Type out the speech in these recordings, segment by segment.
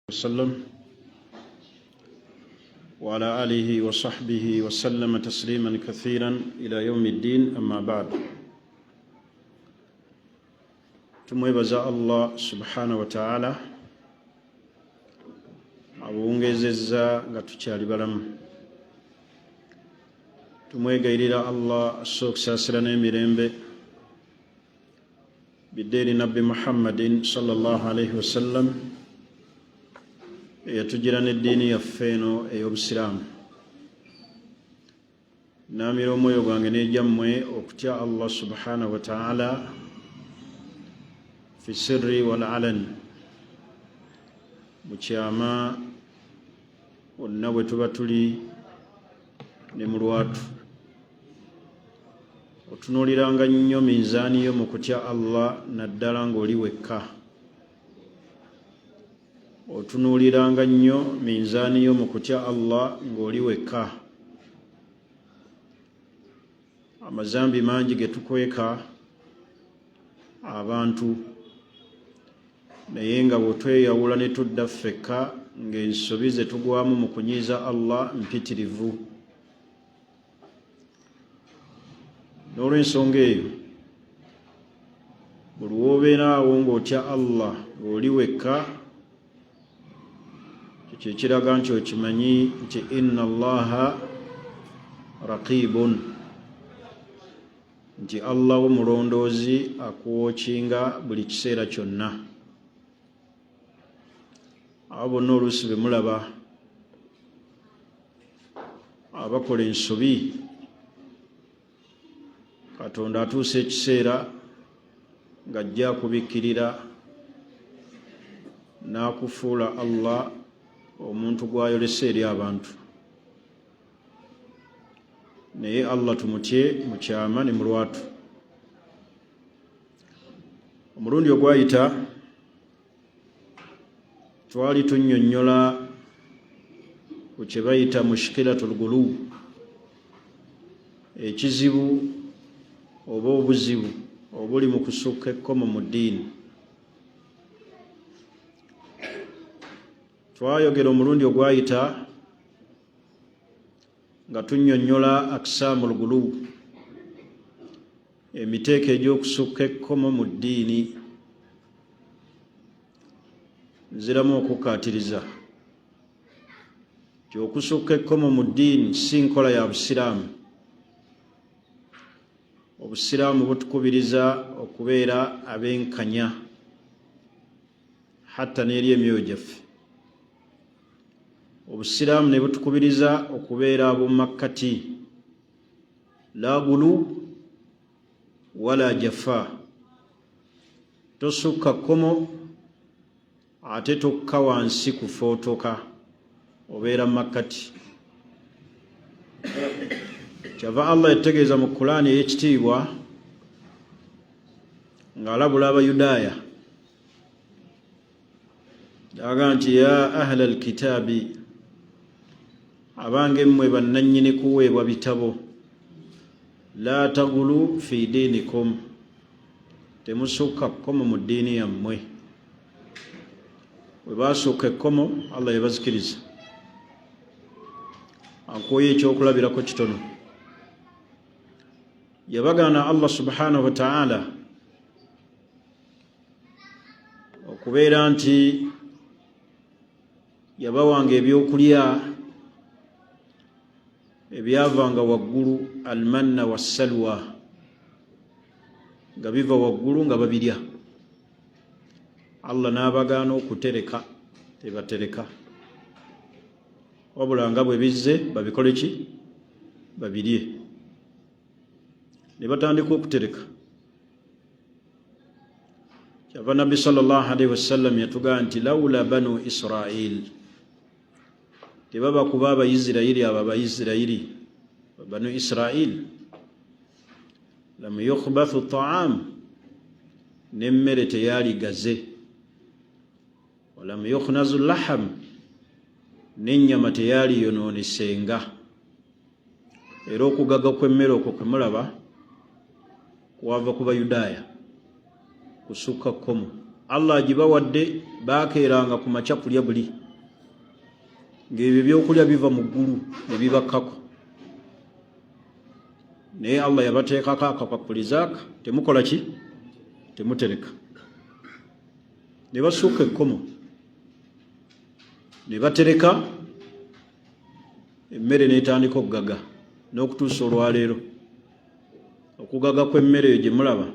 وسلم وعلى آله وصحبه وسلم تسليما كثيرا إلى يوم الدين أما بعد tumwebaza Allah subhanahu wa ta'ala abungezeza nga tukyali balamu tumwegayirira Allah asookusaasira n'emirembe biddeeri nabbi Muhammadin sallallahu alayhi wasallam eyatugira n'eddiini yaffe eno ey'obusiraamu naamira omwoyo gwange n'egyammwe okutya Allah subhanahu wa ta'ala fi sirri wal alan mu kyama wonna bwe tuba tuli ne mu lwatu otunuuliranga nnyo minzaani yo mu kutya Allah naddala ng'oli wekka otunuuliranga nnyo minzaani yo mu kutya Allah ng'oli wekka amazambi mangi ge tukweka abantu naye nga bwetweyawula ne tudda ffekka ng'ensobi ze tugwamu mu kunyiiza Allah mpitirivu n'olw'ensonga eyo buli w'obeeraawo ng'otya Allah ng'oli wekka kyekiraga nti okimanyi nti inna Allaha raqibun nti Allah omulondoozi akuwookinga buli kiseera kyonna abo bonna oluusi be mulaba abakola ensobi Katonda atuusa ekiseera ng'ajja akubikkirira n'akufuula Allah omuntu gw'ayolesa eri abantu naye Allah tumutye mu kyama ne mu lwatu omulundi ogwayita twali tunnyonnyola ku kye bayita mushkilatul gulu ekizibu oba obuzibu obuli mu kusukka ekkomo mu ddiini twayogera omulundi ogwayita nga tunnyonnyola aksaamul gulu emiteeko egy'okusukka ekkomo mu ddiini nziramu okukaatiriza ky'okusukka ekkomo mu ddiini si nkola ya busiraamu obusiraamu butukubiriza okubeera ab'enkanya hatta n'eri emyoyo gyaffe obusiraamu ne butukubiriza okubeera ab'omumakkati la gulu wala jafa tosukka kkomo ate tokka wansi kufootoka obeera mumakkati kyava Allah yategeeza mu Qur'ani ey'ekitiibwa ng'alabula Abayudaaya aga nti ya ahla alkitaabi abange mmwe bannannyini kuweebwa bitabo la tagulu fi diinikum temusukka kkomo mu ddiini yammwe bwe baasukka ekkomo Allah yabazikiriza ankuoyo ekyokulabirako kitono yabagaana Allah subhanahu wa ta'ala okubeera nti yabawanga ebyokulya ebyavanga waggulu almanna wassalwa nga biva waggulu nga babirya Allah n'abagaana okutereka tebatereka wabula nga bwe bizze babikole ki babirye ne batandika okutereka kyava nabbi sallallahu alayhi wasallam yatugaa nti lawla banu Israil tebaba kuba Abayisirayiri abo Abayisirayiri banu Israil lam yukhbathu ta'am n'emmere teyaaligaze walam yukhnazu laham n'ennyama teyaaliyonoonesenga era okugaga kw'emmere okwo kwemulaba kwava ku Bayudaaya kusukka kkomo Allah gibawadde bakeeranga ku makya kulya buli ng'ebyo ebyokulya biva mu ggulu ne bibakkako naye Allah yabateekako akapapulizaaka temukola ki temutereka ne basukka ekkomo ne batereka emmere n'etandika okugaga n'okutuusa olwaleero okugaga kw'emmere eyo gye mulaba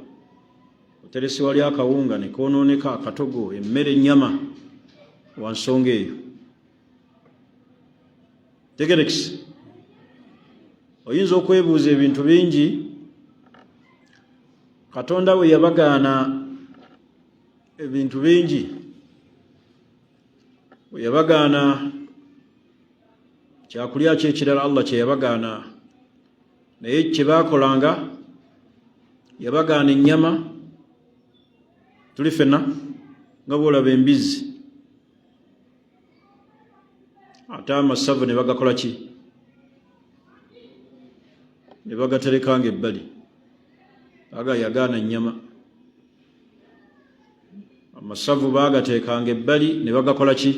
oteresi wali akawunga ne koonooneka akatogo emmere ennyama wa nsonga eyo tegerekisi oyinza okwebuuza ebintu bingi Katonda we yabagaana ebintu bingi we yabagaana kyakulya kyekirala Allah kye yabagaana naye kye baakolanga yabagaana ennyama tuli ffenna nga bwolaba embizzi ate amasavu ne bagakola ki ne bagaterekanga ebbali bagayagaana ennyama amasavu baagateekanga ebbali ne bagakola ki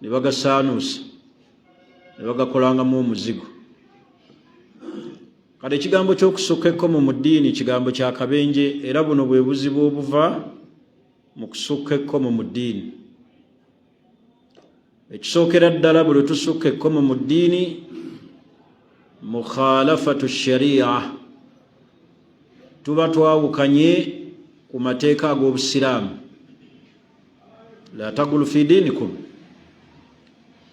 ne bagasaanuusa ne bagakolangamu omuzigo kale ekigambo ky'okusukka ekkomo mu ddiini kigambo kya kabenje era buno bwe buzibu obuva mu kusukka ekkomo mu ddiini ekisookera ddala bwe tusukka ekkomo mu ddiini mukhalafatu sharia tuba twawukanye ku mateeka ag'obusiraamu la tagulu fi diinikum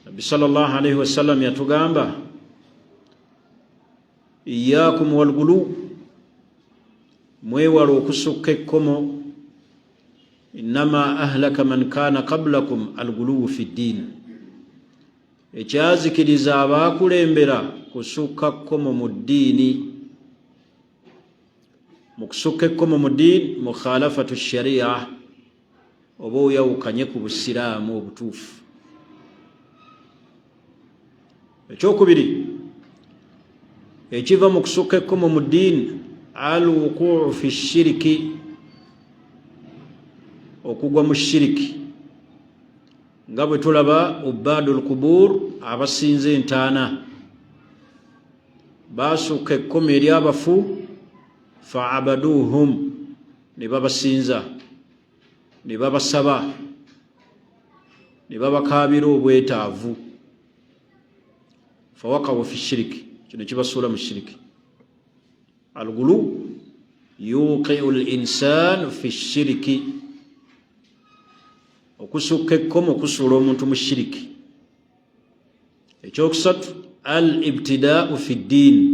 Nabbi sallallahu alayhi wasallam yatugamba iyaakum walgulu mwewala okusukka ekkomo innama ahlaka man kaana qablakum alguluwu fi ddiin ekyazikiriza abaakulembera kusukka kkomo mu ddiini mu kusukka ekkomo mu ddiini mukhalafatu sharia oba oyawukanye ku busiraamu obutuufu ekyokubiri ekiva mu kusukka ekkomo mu ddiini alwuquu fi shiriki okugwa mu shiriki nga bwe tulaba ubadul kubur abasinza entaana baasukka ekkomo eri abafu faabaduuhum ne babasinza ne babasaba ne babakaabira obwetaavu fawakawu fi shiriki kino kibasuula mu shiriki algulu yuqiu linsaan fi shiriki okusukka ekkomo okusuula omuntu mu shiriki ekyokusatu al ibtidaau fi ddiini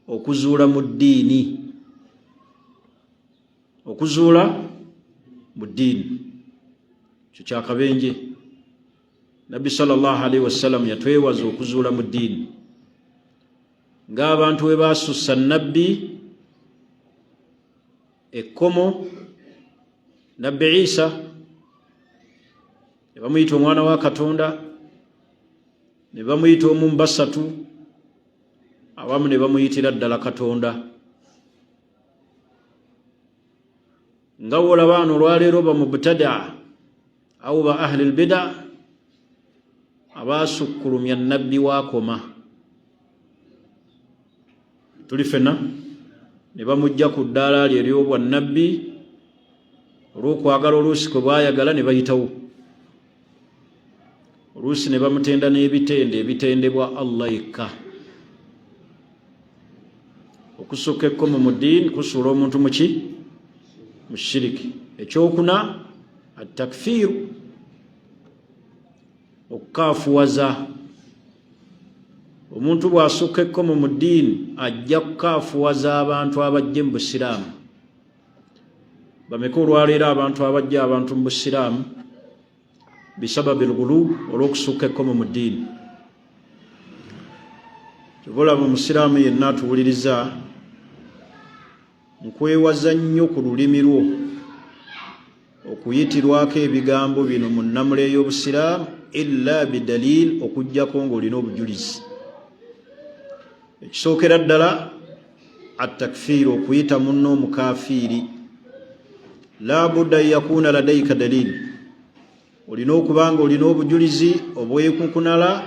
okuzuula mu ddiini okuzuula mu ddiini kyo kyakabenje Nabbi sallallahu alayhi wasallam yatwewaza okuzuula mu ddiini ng'abantu we baasussa nabbi ekkomo Nabbi Isa ne bamuyita omwana wa Katonda ne bamuyita omu mu basatu awamu ne bamuyitira ddala Katonda nga wolaba bano olwaleero ba mubtada awo ba ahli lbida abaasukkulumya nabbi waakoma tuli ffenna ne bamujja ku ddaala lye ery'obwannabbi olw'okwagala oluusi kwe baayagala ne bayitawo oluusi ne bamutenda n'ebitende ebitendebwa Allah yekka okusukka ekkomo mu ddiini kusuula omuntu mu ki mu shiriki ekyokuna attakfiiru okukaafuwaza omuntu bw'asukka ekkomo mu ddiini ajja kukaafuwaza abantu abajja mu busiraamu bameka olwaleero abantu abajja abantu mu busiraamu bisababi lgulu olw'okusukka ekkomo mu ddiini kyobulaba omusiraamu yenna atuwuliriza nkwewaza nnyo ku lulimi lwo okuyitirwako ebigambo bino mu nnamula ey'obusiraamu illa bidaliil okuggyako ng'olina obujulizi ekisookera ddala attakfiiri okuyita munno omukafiiri la budda yakuna ladayka dalil olina okubanga olina obujulizi obwekunkunala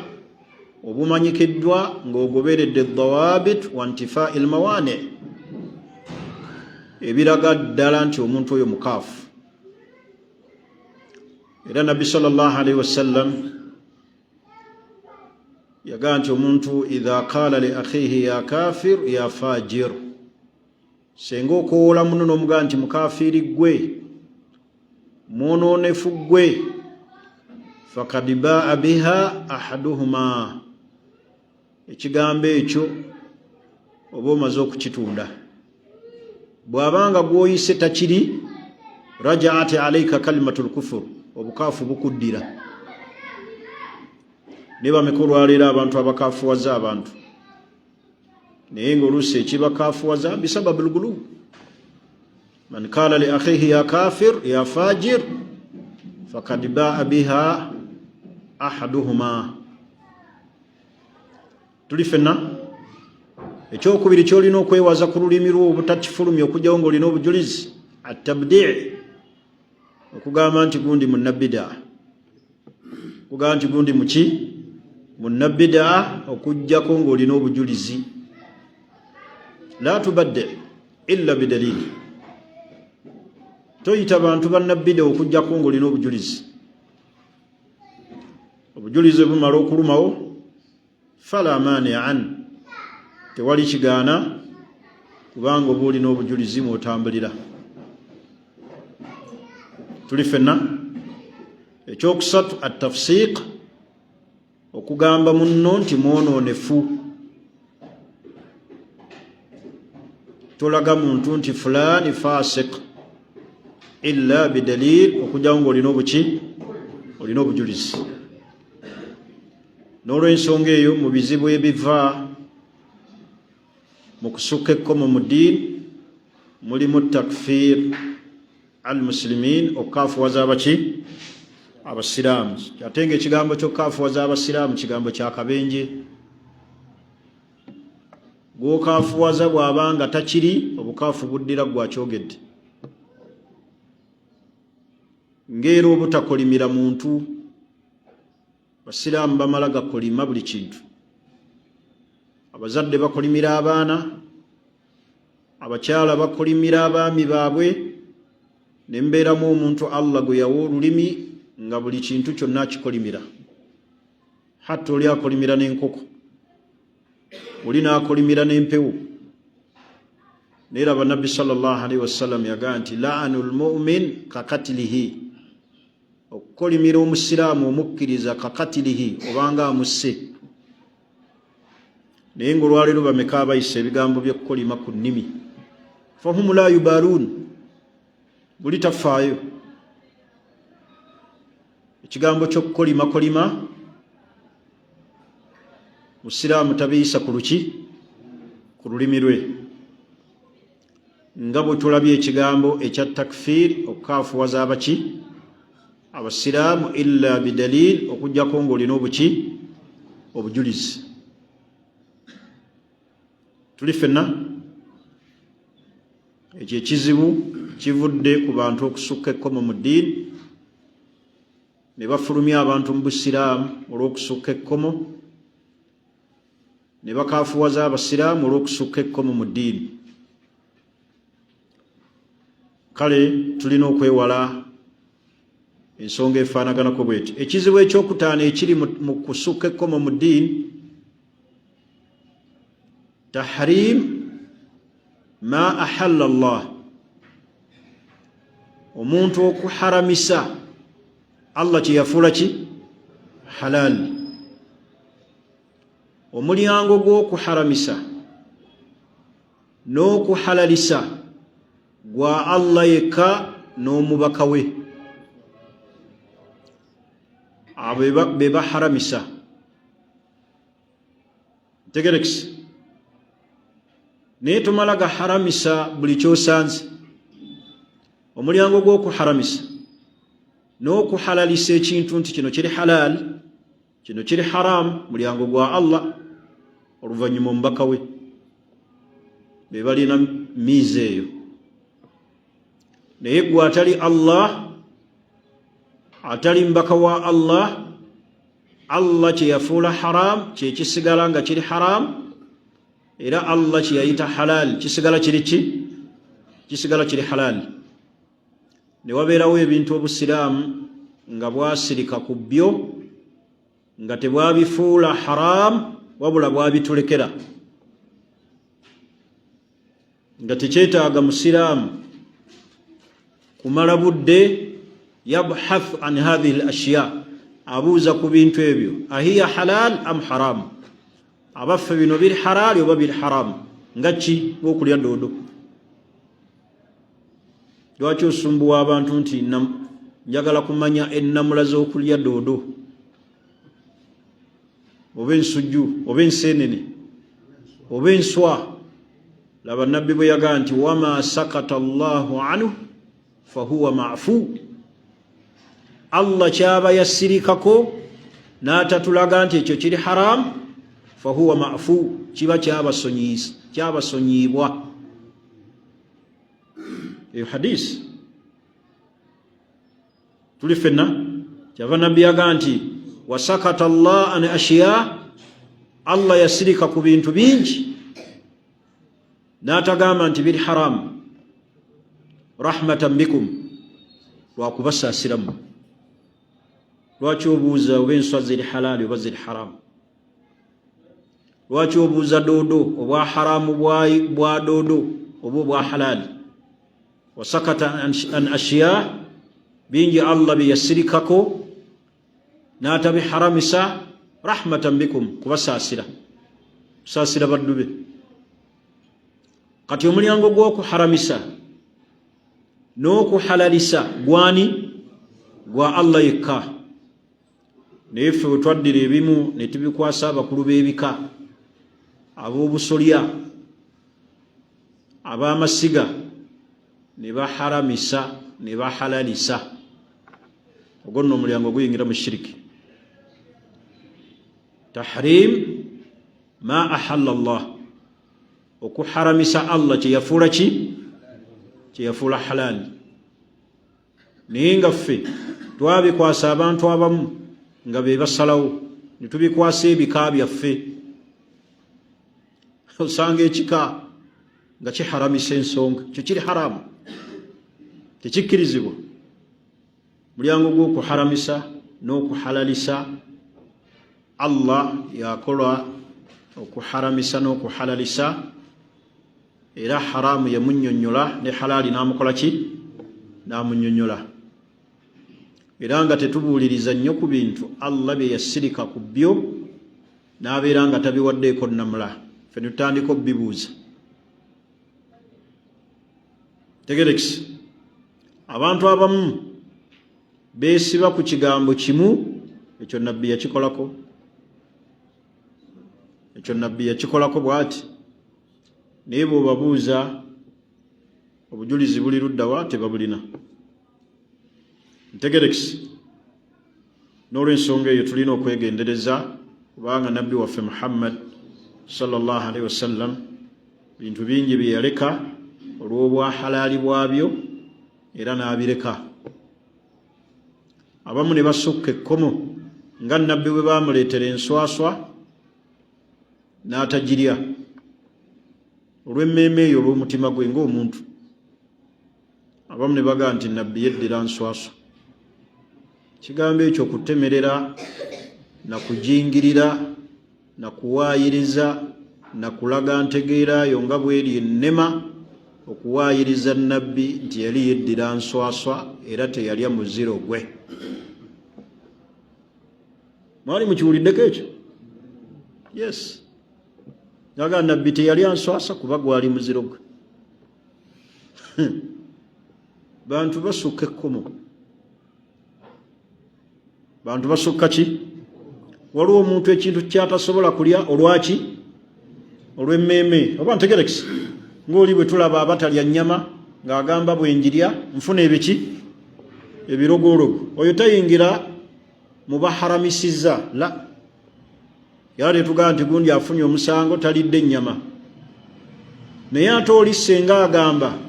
obumanyikiddwa ng'ogoberedde dawabit wa intifai lmawane ebiraga ddala nti omuntu oyo mukaafu. Era nabbi sallallahu alaihi wasallam yagaa nti omuntu idha qala li akhihi ya kafir ya fajir, senga okoola muno n'omugaa nti mukafiri gwe, mwononefu gwe, fakad baa biha ahaduhuma, ekigambo ekyo oba omaze okukitunda. Bw'abanga gw'oyise takiri, rajaat alayka kalimatul kufur, obukaafu bukuddira. Ne bameka olwaleero abantu abakaafuwaza abantu, naye ng'oluusi ekibakaafuwaza bisababu lgulu. Man qala li akhihi ya kafir ya fajir fakad baa biha ahaduhuma. Tuli fenna ekyokubiri kyolina okwewaza ku lulimi lwo obutakifulumya okujjawo ng'olina obujulizi, atabdi', okugamba nti gundi munnabida, okugamba nti gundi muki munnabida, okujjako ng'olina obujulizi. La tubadde illa bidalili, toyita bantu bannabida okujjako ng'olina obujulizi. Obujulizi bumala okulumawo, fala mani'an, tewali kigaana, kubanga oba olina obujulizi mwotambulira. Tuli fenna ekyokusatu atafsiq, okugamba munno nti mwononefu. Tolaga muntu nti fulani fasiq illa bidalil, okujjawo ng'olina obuki, olina obujulizi. N'olw'ensonga eyo mu bizibu ebiva mu kusukka ekkomo mu ddiini mulimu takfir al muslimin, okukaafuwaza abaki, abasiraamu. Ate ng'ekigambo ky'okukaafuwaza abasiraamu kigambo kya kabenje. Gw'okaafuwaza bw'abanga takiri, obukaafu buddira gwakyogedde. Ng'era obutakolimira muntu, basiraamu bamala gakolima buli kintu. Abazadde bakolimira abaana, abakyala bakolimira abaami baabwe, ne mbeeramu omuntu Allah gwe yawa olulimi nga buli kintu kyonna akikolimira. Hatta oli akolimira n'enkoko, oli n'akolimira n'empewo. Neeraba Nabbi sallallahu alaihi wasallam yagaa nti la'anul mu'min kakatilihi, okukolimira omusiraamu omukkiriza kakatilihi, obanga amusse. Naye ng'olwaleero bameka abayisa ebigambo by'okukolima ku nnimi, fahum la yubaluun, buli tafaayo. Ekigambo ky'okukolima musiraamu tabiyisa ku luki, ku lulimi lwe. Nga bwe tulabye ekigambo ekya takfir, okukaafuwaza abaki, abasiraamu, illa bidalil, okujjako ng'olina obuki, obujulizi. Tuli fenna ekyo ekizibu kivudde ku bantu okusukka ekkomo mu ddiini, ne bafulumya abantu mu busiraamu olw'okusukka ekkomo, ne bakaafuwaza abasiraamu olw'okusukka ekkomo mu ddiini. Kale tulina okwewala ensonga efaanaganako bweti. Ekizibu ekyokutaano ekiri mu kusukka ekkomo mu ddiini, tahrim ma ahalla Allah, omuntu okuharamisa Allah kye yafuula ki, halal. Omulyango gw'okuharamisa n'okuhalalisa gwa Allah yekka n'omubaka we, abo be baharamisa. Tegerekisi, naye tomala gaharamisa buli kyosanze. Omulyango gw'okuharamisa n'okuhalalisa ekintu nti kino kiri halal, kino kiri haram, mulyango gwa Allah, oluvannyuma omubaka we be balina miiza eyo. naye gwe atali Allah, atali mbaka wa Allah, Allah kyeyafuula haram kyekisigala nga kiri haram, era Allah kyeyayita halal kisigala kiri ki? Kisigala kiri halal. Ne wabeerawo ebintu obusiraamu nga bwasirika ku byo nga tebwabifuula haram wabula bwabitulekera, nga tekyetaaga musiraamu kumala budde yabhath an hadhihi al-ashya, abuuza ku bintu ebyo, ahiya halal am haram, abaffe bino biri halal oba biri haram, nga ki? Ng'okulya doodo. Lwaki osumbuwa abantu nti njagala kumanya ennamula z'okulya doodo oba ensujju oba enseenene oba enswa? Laba nabbi bwe yagaa nti wama sakata Allahu anhu fahuwa maafu, Allah kyaba yasirikako n'atatulaga nti ekyo kiri haram, fahuwa maafu, kiba kyabasonyiibwa. Eyo hadisi tuli fenna kyava nabbi yagaa nti wasakata Allah an ashiya, Allah yasirika ku bintu bingi n'atagamba nti biri haram, rahmatan bikum, lwakubasaasiramu. Lwaki obuuza oba enswa ziri halali oba ziri haramu? Lwaki obuuza doodo obwa haramu bwa doodo oba obwa halali? Wasakata an ashiya, bingi Allah biyasirikako n'atabiharamisa, rahmatan bikum, kubasaasira, kusaasira baddu be. Kati omulyango gw'okuharamisa n'okuhalalisa gwani? Gwa Allah yekka. Naye ffe bwe twaddira ebimu ne tubikwasa abakulu b'ebika, ab'obusolya, ab'amasiga, ne baharamisa ne bahalalisa, ogwo nno omulyango guyingira mu shiriki. Tahrim ma ahalla Allah, okuharamisa Allah kyeyafuula ki? Kyeyafuula halali. Naye nga ffe twabikwasa abantu abamu nga be basalawo, ne tubikwasa ebika byaffe. Osanga ekika nga kiharamisa ensonga, kyo kiri haramu, tekikkirizibwa. Mulyango gw'okuharamisa n'okuhalalisa, Allah yakola okuharamisa n'okuhalalisa, era haramu yamunnyonnyola ne halali n'amukola ki? N'amunnyonnyola. Era nga tetubuuliriza nnyo ku bintu Allah bye yasirika ku byo n'abeera nga tabiwaddeeko nnamula, ffe ne tutandika obibuuza. Tegerekisi, abantu abamu beesiba ku kigambo kimu, ekyo nabbi yakikolako. Ekyo nabbi yakikolako bw'ati, naye bw'obabuuza obujulizi buli luddawa tebabulina. Ntegerekisi, n'olw'ensonga eyo tulina okwegendereza, kubanga nabbi waffe Muhammad sallallahu alaihi wasallam bintu bingi bye yaleka olw'obwa halaali bwabyo, era n'abireka. Abamu ne basukka ekkomo nga nabbi bwe baamuleetera enswaswa n'atagirya olw'emmeeme eyo olw'omutima gwe ng'omuntu. Abamu ne bagaa nti nabbi yeddira nswaswa. Kigambo ekyo okutemerera na kujingirira na kuwaayiriza na kulaga ntegeerayo nga bw'eri ennema, okuwaayiriza nabbi nti yali yeddira nswaswa era teyalya muziro gwe. Mwali mukiwuliddeko ekyo? Yes. Yaga nabbi teyalya nswaswa kuba gwali muziro gwe. Bantu basukka ekkomo. Bantu basukka ki? Waliwo omuntu ekintu kyatasobola kulya olwaki? Olw'emmeeme. Oba ntegerekisi, ng'oli bwe tulaba abatalya nnyama ng'agamba bwe njirya nfuna ebiki? Ebirogologo. Oyo tayingira mu baharamisizza, la. Yali tugaa nti gundi afunye omusango talidde ennyama. Naye ate oli senga agamba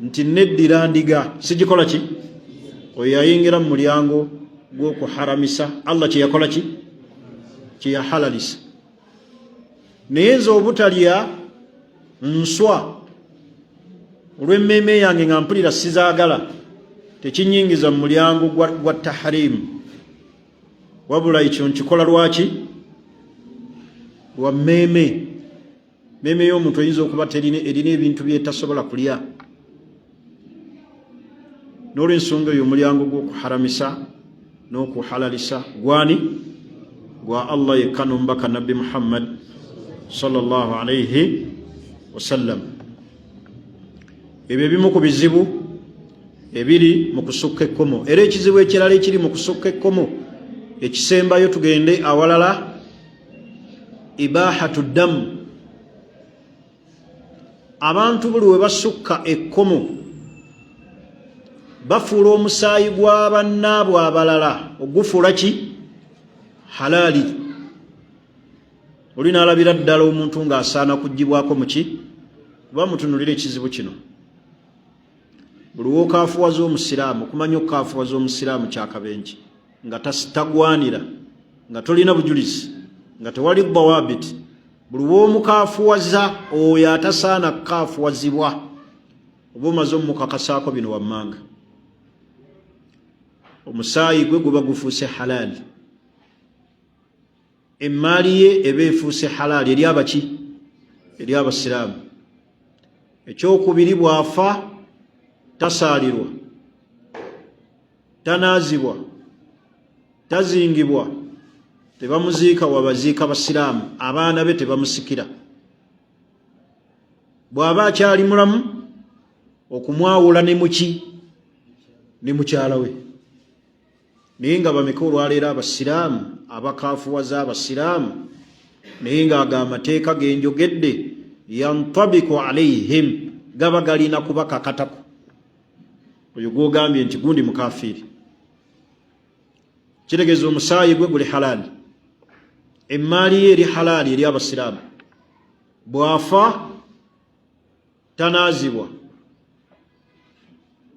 nti neddira ndiga sigikola ki oyo yayingira mu mulyango gw'okuharamisa Allah kye yakola ki kye yahalalisa naye nze obutalya nswa olw'emmeeme yange nga mpulira sizaagala tekinyingiza mu mulyango gwa tahrimu wabula ekyo nkikola lwaki lwa mmeeme y'omuntu oyinza okuba erina ebintu byetasobola kulya n'olwensonga eyo omulyango gw'okuharamisa n'okuhalalisa gwani gwa Allah yekka n'omubaka nabbi Muhammad sallallahu alayhi wasallam. Ebyo ebimu ku bizibu ebiri mu kusukka ekkomo era ekizibu ekirala ekiri mu kusukka ekkomo ekisembayo tugende awalala ibahatu ddamu. Abantu buli we basukka ekkomo bafuula omusaayi gwa bannaabwe abalala ogufuula ki halaali. Oli n'alabira ddala omuntu ng'asaana kuggibwako mu ki kuba mutunulira ekizibu kino. Buli w'okaafuwaza omusiraamu okumanya okukaafuwaza omusiraamu kyakabenki nga tagwanira nga tolina bujulizi nga tewali dawabiti. Buli w'omukaafuwaza oyo atasaana kukaafuwazibwa oba omaze omukakasaako bino wammanga. Omusaayi gwe guba gufuuse halaali, emmaali ye eba efuuse halaali eri abaki eri abasiraamu. Ekyokubiri bw'afa tasaalirwa, tanaazibwa, tazingibwa, tebamuziika wabaziika basiraamu, abaana be tebamusikira. Bw'aba akyali mulamu okumwawula ne muki ne mukyala we. Naye nga bameka olwaleero abasiraamu abakaafuwaza abasiraamu naye ng'ago amateeka genjogedde yantabiku alaihim gaba galina kubakakatako. Oyo gwogambye nti gundi mukafiiri kitegeeza omusaayi gwe guli halaali, emmaali ye eri halaali eri abasiraamu. Bw'afa tanaazibwa,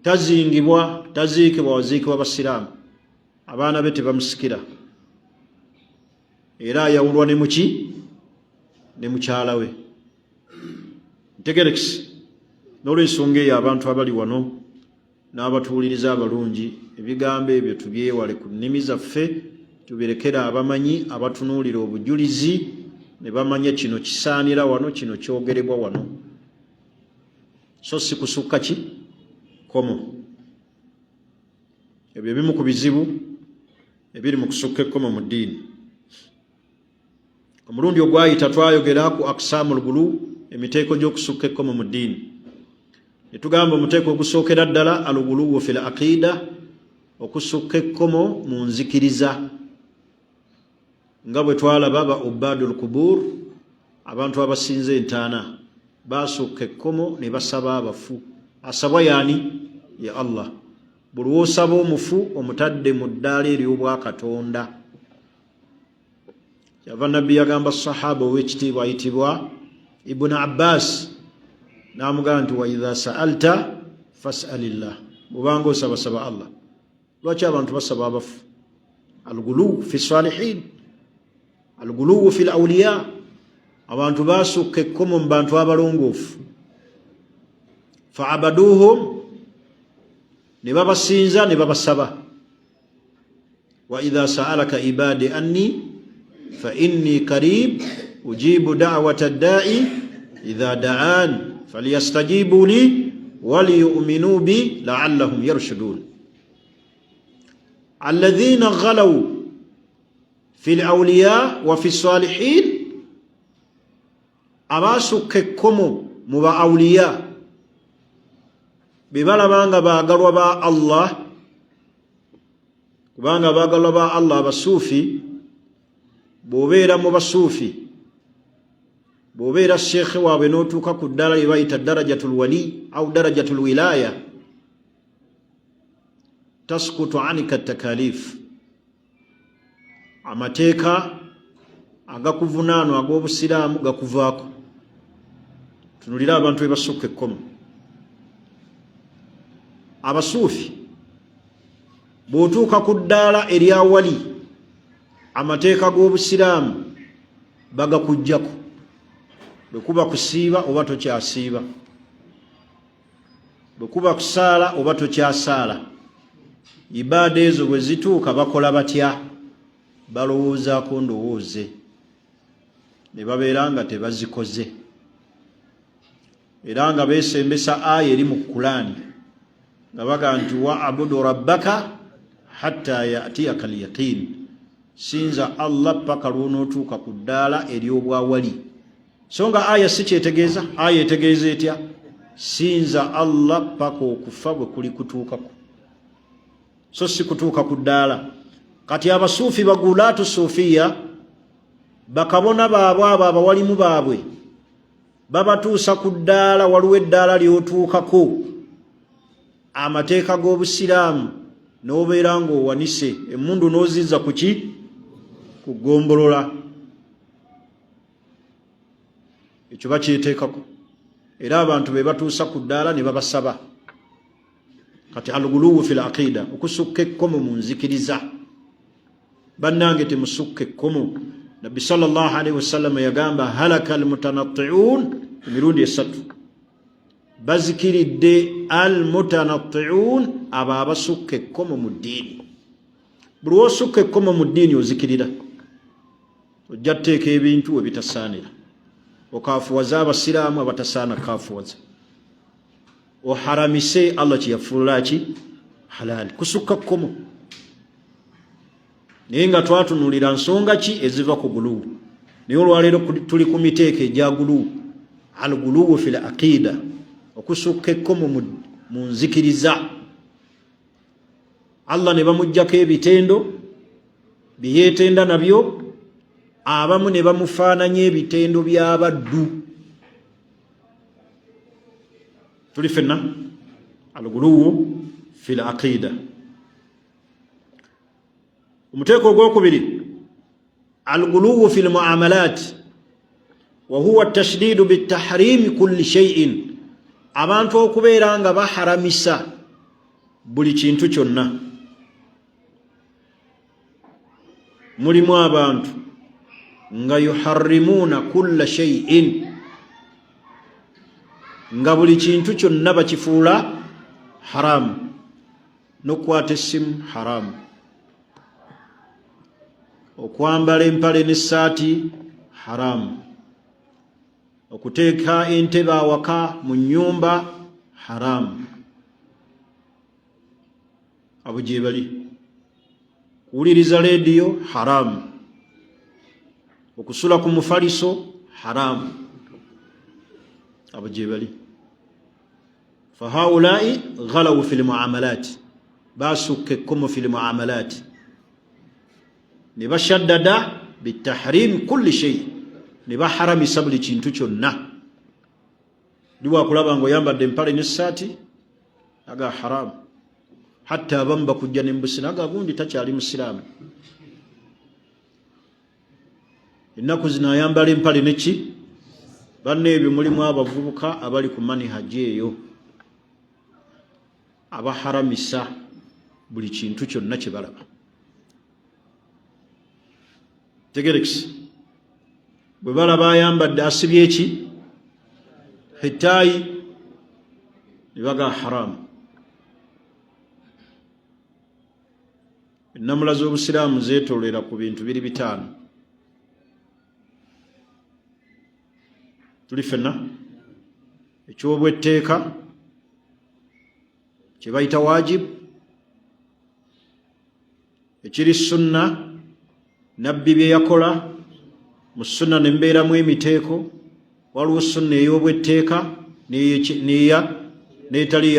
tazingibwa, taziikibwa waziikibwa basiraamu, abaana be tebamusikira era ayawulwa ne muki ne mukyala we. Ntegerekisi n'olwensonga eyo abantu abali wano n'abatuwuliriza abalungi ebigambo ebyo tubyewale ku nnimi zaffe, tubirekera abamanyi abatunuulira obujulizi ne bamanya kino kisaanira wano, kino kyogerebwa wano, so si kusukka ki komo. Ebyo ebimu ku bizibu ebiri mu kusukka ekkomo mu ddiini. Omulundi ogwayita twayogera ku aksaamul gulu, emiteeko gy'okusukka ekkomo mu ddiini. Ne tugamba omuteeko ogusookera ddala aluguluwu fil aqiida, okusukka ekkomo mu nzikiriza, nga bwe twalaba ba ubadul kubur, abantu abasinza entaana basukka ekkomo ne basaba abafu. Asabwa yaani? Ya Allah. Buli w'osaba omufu omutadde mu ddaala ery'obwakatonda. Kyava nabbi yagamba sahaba ow'ekitiibwa ayitibwa Ibn Abbas n'amugamba nti wa idha sa'alta fas'alillah, bw'obanga osabasaba Allah. Lwaki abantu basaba abafu? Alguluwu fi salihin, alguluwu fi awliya. Abantu basukka ekkomo mu bantu abalongoofu, fa'abaduhum, ne babasinza ne babasaba. Wa idha sa'alaka ibadi anni fa inni qarib ujibu da'wata ad-da'i idha da'an falyastajibu li waliyu'minu bi la'allahum yarshudun. Alladhina ghalaw fil awliya wa fi salihin, abasukka ekkomo mu ba awliya be balabanga baagalwa ba Allah, kubanga baagalwa ba Allah abasuufi. Bw'obeera mu basuufi, bw'obeera sheekhe waabwe n'otuuka ku ddala lye bayita darajatul wali au darajatul wilaya, taskutu anika takalifu, amateeka agakuvunaano ag'obusiraamu gakuvaako. Tunulira abantu be basukka ekkomo. abasuufi bw'otuuka ku ddaala eryawali amateeka g'obusiraamu bagakuggyako, bwe kuba kusiiba oba tokyasiiba, bwe kuba kusaala oba tokyasaala. Ibaada ezo bwe zituuka bakola batya? Balowoozaako ndowooze, ne babeera nga tebazikoze, era nga beesembesa aya eri mu Qur'ani nga baga nti wa'budu rabbaka hatta ya'tiyaka al-yaqin, sinza Allah paka lw'onootuuka ku ddaala ery'obwawali. So nga aya si kyetegeeza, aya etegeeza etya? Sinza Allah paka okufa bwe kuli kutuukako, so si kutuuka ku ddaala. Kati abasuufi bagulaatu suufiya, bakabona baabwe abo abawalimu baabwe babatuusa ku ddaala, waliwo eddaala ly'otuukako amateeka g'obusiraamu n'obeera ng'owanise emmundu n'ozizza ku ki? Ku ggombolola. Ekyo bakyeteekako, era abantu be batuusa ku ddaala ne babasaba. Kati al-ghuluwu fil aqida, okusukka ekkomo mu nzikiriza. Bannange temusukka ekkomo. Nabbi sallallahu alaihi wasallam yagamba halaka al-mutanatti'un emirundi esatu. Bazikiridde al-mutanatti'un, abo abasukka ekkomo mu ddiini. Buli w'osukka ekkomo mu ddiini ozikirira, ojja tteeka ebintu we bitasaanira, okaafuwaza abasiraamu abatasaana kaafuwaza, oharamise Allah kyeyafuula ki? Halaali. Kusukka kkomo. Naye nga twatunuulira nsonga ki eziva ku guluwu. Naye olwaleero tuli ku miteeko egya guluwu. Al-guluwu fil aqida, okusukka ekkomo mu nzikiriza. Allah ne bamuggyako ebitendo bye yeetenda nabyo, abamu ne bamufaananya ebitendo by'abaddu. Tuli fenna al-guluwu fil aqida. Omuteeko ogwokubiri al-guluwu fil muamalat wa huwa at-tashdidu bit-tahrim kulli shay'in, abantu okubeera nga baharamisa buli kintu kyonna. Mulimu abantu nga yuharrimuna kulla shay'in, nga buli kintu kyonna bakifuula haramu. N'okukwata essimu haramu, okwambala empale n'essaati haramu, okuteeka entebe awaka mu nnyumba haramu. Abo gye bali. Kuwuliriza leediyo haramu, okusula ku mufaliso haramu. Abo gye bali. Fahaulai ghalawu fil muamalati, basukka ekkomo fil muamalati, ne bashaddada bitahrim kulli shay, ne baharamisa buli kintu kyonna. Liwakulaba ng'oyambadde empale n'essaati aga haramu. Hatta abamu bakujja n'embusina aga gundi takyali musiraamu. Ennaku zino ayambala empale neki? Banne ebyo mulimu abavubuka abali ku manihaji eyo, abaharamisa buli kintu kyonna kye balaba. Tegerekisi bwe balaba ayambadde asibye eki? Hitaayi, ne baga haramu. Ennamula z'obusiraamu zeetoolera ku bintu biri bitaano. Tuli fenna eky'obwetteeka kye bayita wajibu, ekiri sunna, nabbi bye yakola mu sunna ne mbeeramu emiteeko. Waliwo sunna ey'obwetteeka n'etali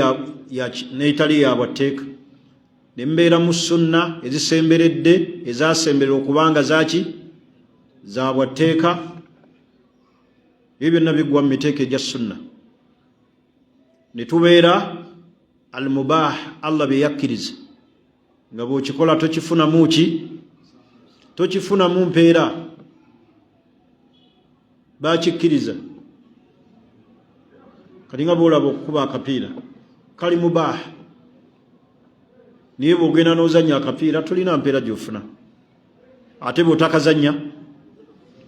ya bwatteeka, ne mbeera mu sunna ezisemberedde, ezasemberera okubanga zaki? Za bwatteeka. Ebyo byonna biggwa mu miteeko egya sunna. Ne tubeera al-mubah, Allah bye yakkiriza, nga bw'okikola tokifunamu ki? Tokifunamu mpeera, bakikkiriza. Kati nga bw'olaba okukuba akapiira kali mubah, niye bw'ogenda n'ozannya akapiira tolina mpeera gy'ofuna, ate bw'otakazannya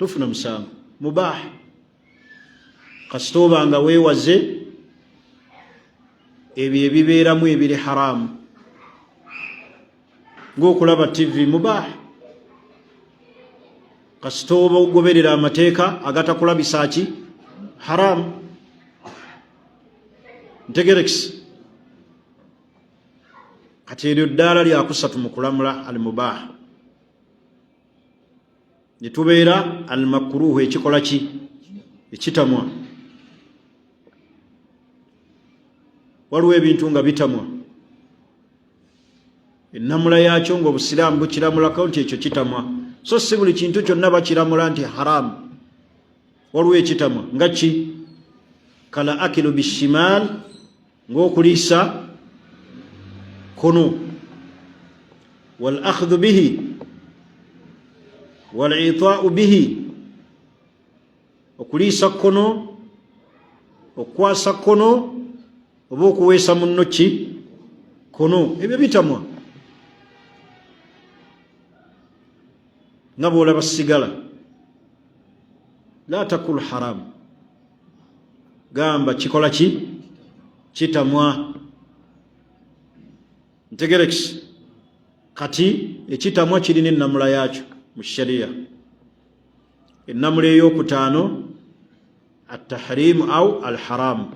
tofuna musango. Mubah kasita oba nga weewaze ebyo ebibeeramu ebiri haramu ng'okulaba TV. Mubah kasita oba ogoberera amateeka agatakulabisa ki haramu. Ntegerekisi kati eryo ddaala lyakusatu mu kulamula al mubah. Ne tubeera al makruhu ekikola ki ekitamwa. Waliwo ebintu nga bitamwa, ennamula yakyo ng'obusiraamu bukiramulako nti ekyo kitamwa, so si buli kintu kyonna bakiramula nti haramu. Waliwo ekitamwa nga ki? Kala akilu bishimal, ng'okuliisa kono, wal akhdhu bihi wal itaa'u bihi, okuliisa kono, okukwasa kono, oba okuweesa munno ki kono, ebyo bitamwa. nga bw'olaba sigala, la takul haramu, gamba kikola ki kitamwa. Ntegerekisi kati ekitamwa kirina ennamula yakyo mu shariya. Ennamula ey'okutaano at-tahrimu au al-haramu,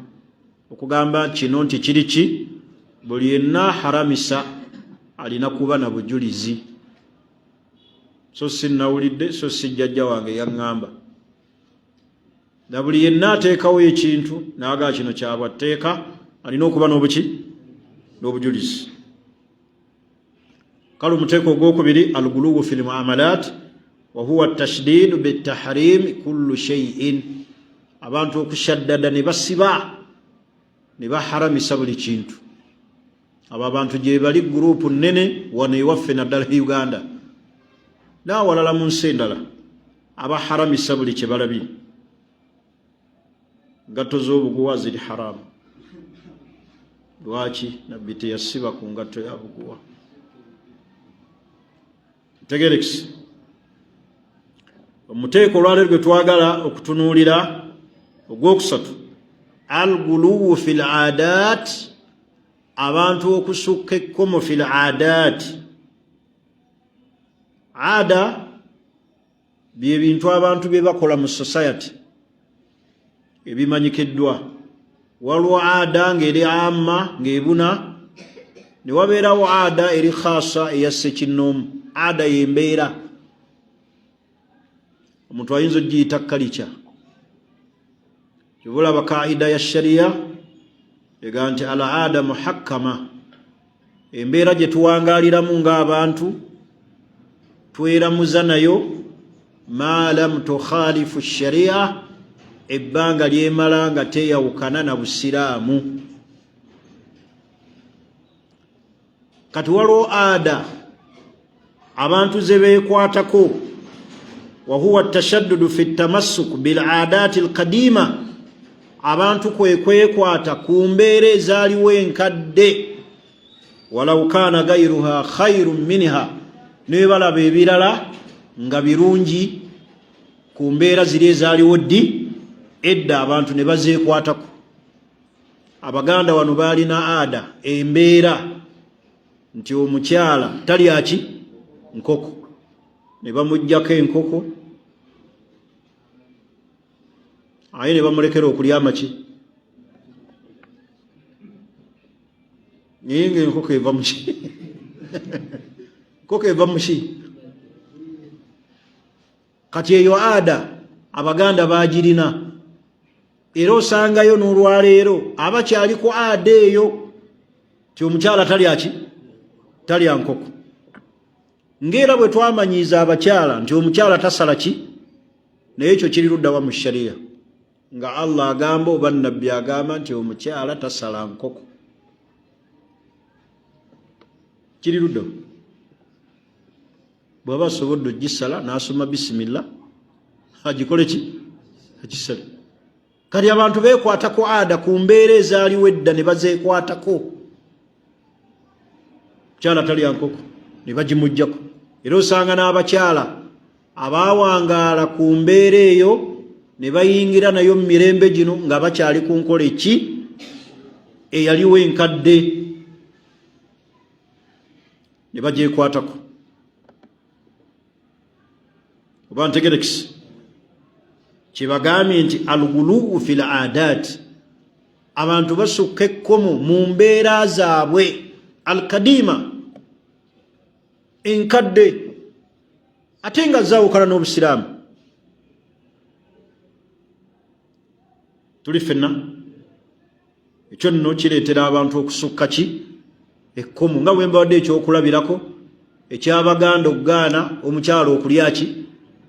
okugamba kino nti kiri ki, buli yenna haramisa alina kuba na bujulizi. So si nawulidde, so si jjajja wange yaŋŋamba. Na buli yenna ateekawo ekintu n'agaa kino kyabwa tteeka, alina okuba n'obuki n'obujulizi. Kale omuteeko ogwokubiri al-ghuluwu fil muamalat wa huwa at-tashdid bit-tahrim kullu shay'in, abantu okushaddada ne basiba ne baharamisa buli kintu. Abo abantu gye bali gurupu nnene wano ewaffe naddala Uganda n'awalala mu nsi endala, abaharamisa buli kye balabye. Ngatto z'obuguwa ziri haramu. Lwaki nabbi teyasiba ku ngatto ya buguwa? Tegerekisi omuteeko olwaleero gwe twagala okutunuulira ogwokusatu, al-ghuluwu fil aadaat, abantu okusukka ekkomo fil aadaat. Aada bye bintu abantu bye bakola mu society ebimanyikiddwa. Waliwo aada ng'eri amma ng'ebuna, ne wabeerawo aada eri khasa eya ssekinnoomu. Aada y'embeera, omuntu ayinza ogiyita kalica. Kyobulaba kaida ya shariya ega nti al aada muhakkama, embeera gye tuwangaaliramu ng'abantu tweramuza nayo ma lam tukhalifu shariya, ebbanga lyemala nga teyawukana na busiraamu. Kati waliwo aada abantu ze beekwatako, wa huwa at-tashaddudu fi at-tamassuk bil aadaati al-qadiima, abantu kwekwata ku mbeera ezaaliwo enkadde, walau kaana gayruha khayrun minha, ne balaba ebirala nga birungi ku mbeera ziri ezaaliwo ddi edda, abantu ne bazeekwatako. Abaganda wano baalina aada, embeera nti omukyala talya ki nkoko, ne bamuggyako enkoko aye ne bamulekera okulya amaki, naye ng'enkoko eva muki nkoko eva muki. Kati eyo aada Abaganda baagirina, era osangayo n'olwaleero abakyali ku aada eyo ti omukyala talya ki, talya nkoko. Ng'era bwe twamanyiiza abakyala nti omukyala tasala ki, naye ekyo kiri luddawa mu shariya, nga Allah agamba oba nabbi agamba nti omukyala tasala nkoko. Kiri luddawa? Bw'aba asobodde ogisala n'asoma bisimillah, agikole ki, agisale. Kati abantu beekwatako aada ku mbeera ezaaliwo edda ne bazeekwatako. omukyala talya nkoko ne bagimuggyako. Era osanga n'abakyala abaawangaala ku mbeera eyo ne bayingira nayo mu mirembe gino nga bakyali ku nkola eki eyaliwo enkadde ne bagyekwatako. Oba ntegerekisi kyebagambye nti alguluu fil aadaati, abantu basukka ekkomo mu mbeera zaabwe alkadiima enkadde ate nga zaawukana n'obusiraamu. Tuli ffenna ekyo nno kireetera abantu okusukka ki ekkomo, nga bwe mbadde ekyokulabirako eky'Abaganda okugaana omukyalo okulya ki,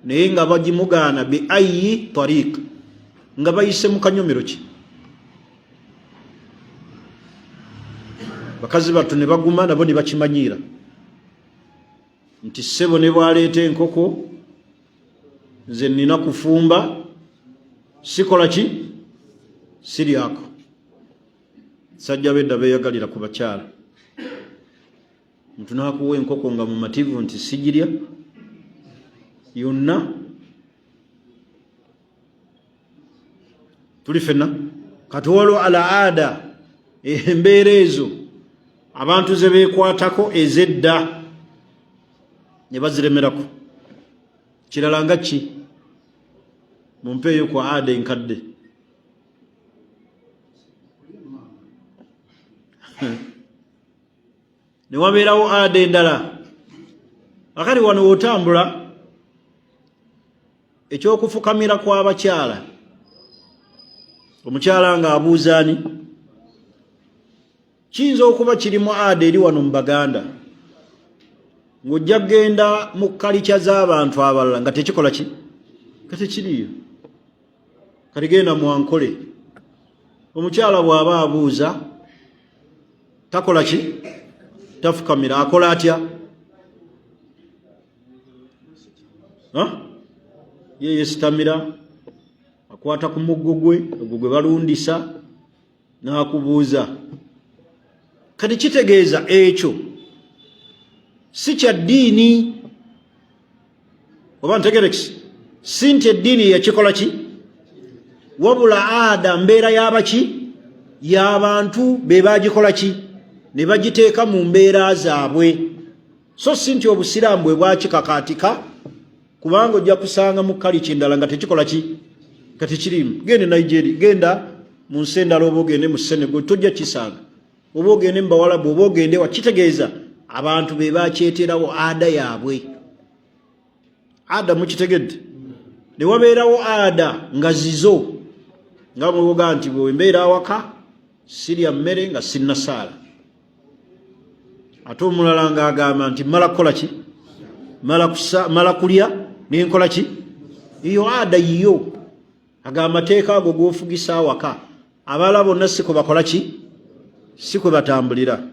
naye nga bagimugaana bi ayi tariq, nga bayise mu kanyomero ki. Bakazi battu ne baguma nabo ne bakimanyiira nti ssebo ne bwaleeta enkoko nze nina kufumba sikola ki siryako. Sajja bedda beeyagalira ku bakyala, muntu n'akuwa enkoko nga mumativu nti sigirya yonna. Tuli ffenna kati waliwo ala ada embeera ezo abantu ze beekwatako ez'edda ne baziremerako. Kirala nga ki? Mumpeeyo kwa ada enkadde. Ne wabeerawo ada endala akali wano wotambula ekyokufukamira kw'abakyala, omukyala nga abuuza ani, kiyinza okuba kirimu ada eri wano mu Baganda, ng'ojja kgenda mu kalica z'abantu abalala nga tekikola ki, nga tekiriyo. Kati genda mwankole, omukyala bw'aba abuuza takola ki, tafukamira, akola atya? Ye yesitamira, akwata ku muggo gwe, ogwo gwe balundisa, n'akubuuza. Kati kitegeeza ekyo si kya ddiini, oba ntegerekisi, si nti eddiini yakikola ki, wabula ada mbeera y'abaki, y'abantu be bagikola ki, ne bagiteeka mu mbeera zaabwe. So si nti obusiraamu bwe bwakikakaatika, kubanga ojja kusanga mu kalica endala nga tekikola ki, nga tekirimu. Gende Nigeria, genda mu nsi endala, oba ogende mu Senegal, tojja kisanga. Oba ogende mu Bawalabu, oba ogende wa, kitegeeza abantu be bakyeterawo ada yaabwe. Ada mukitegedde? Ne wabeerawo ada nga zizo, nga mwewoga nti bwe mbeera awaka sirya mmere nga sinnasaala. Ate omulala ng'agamba nti mala kukola ki, mala kulya nenkola ki. Iyo ada yiyo, agamba amateeka ago g'ofugisa awaka abalala bonna si kwe bakola ki, si kwe batambulira.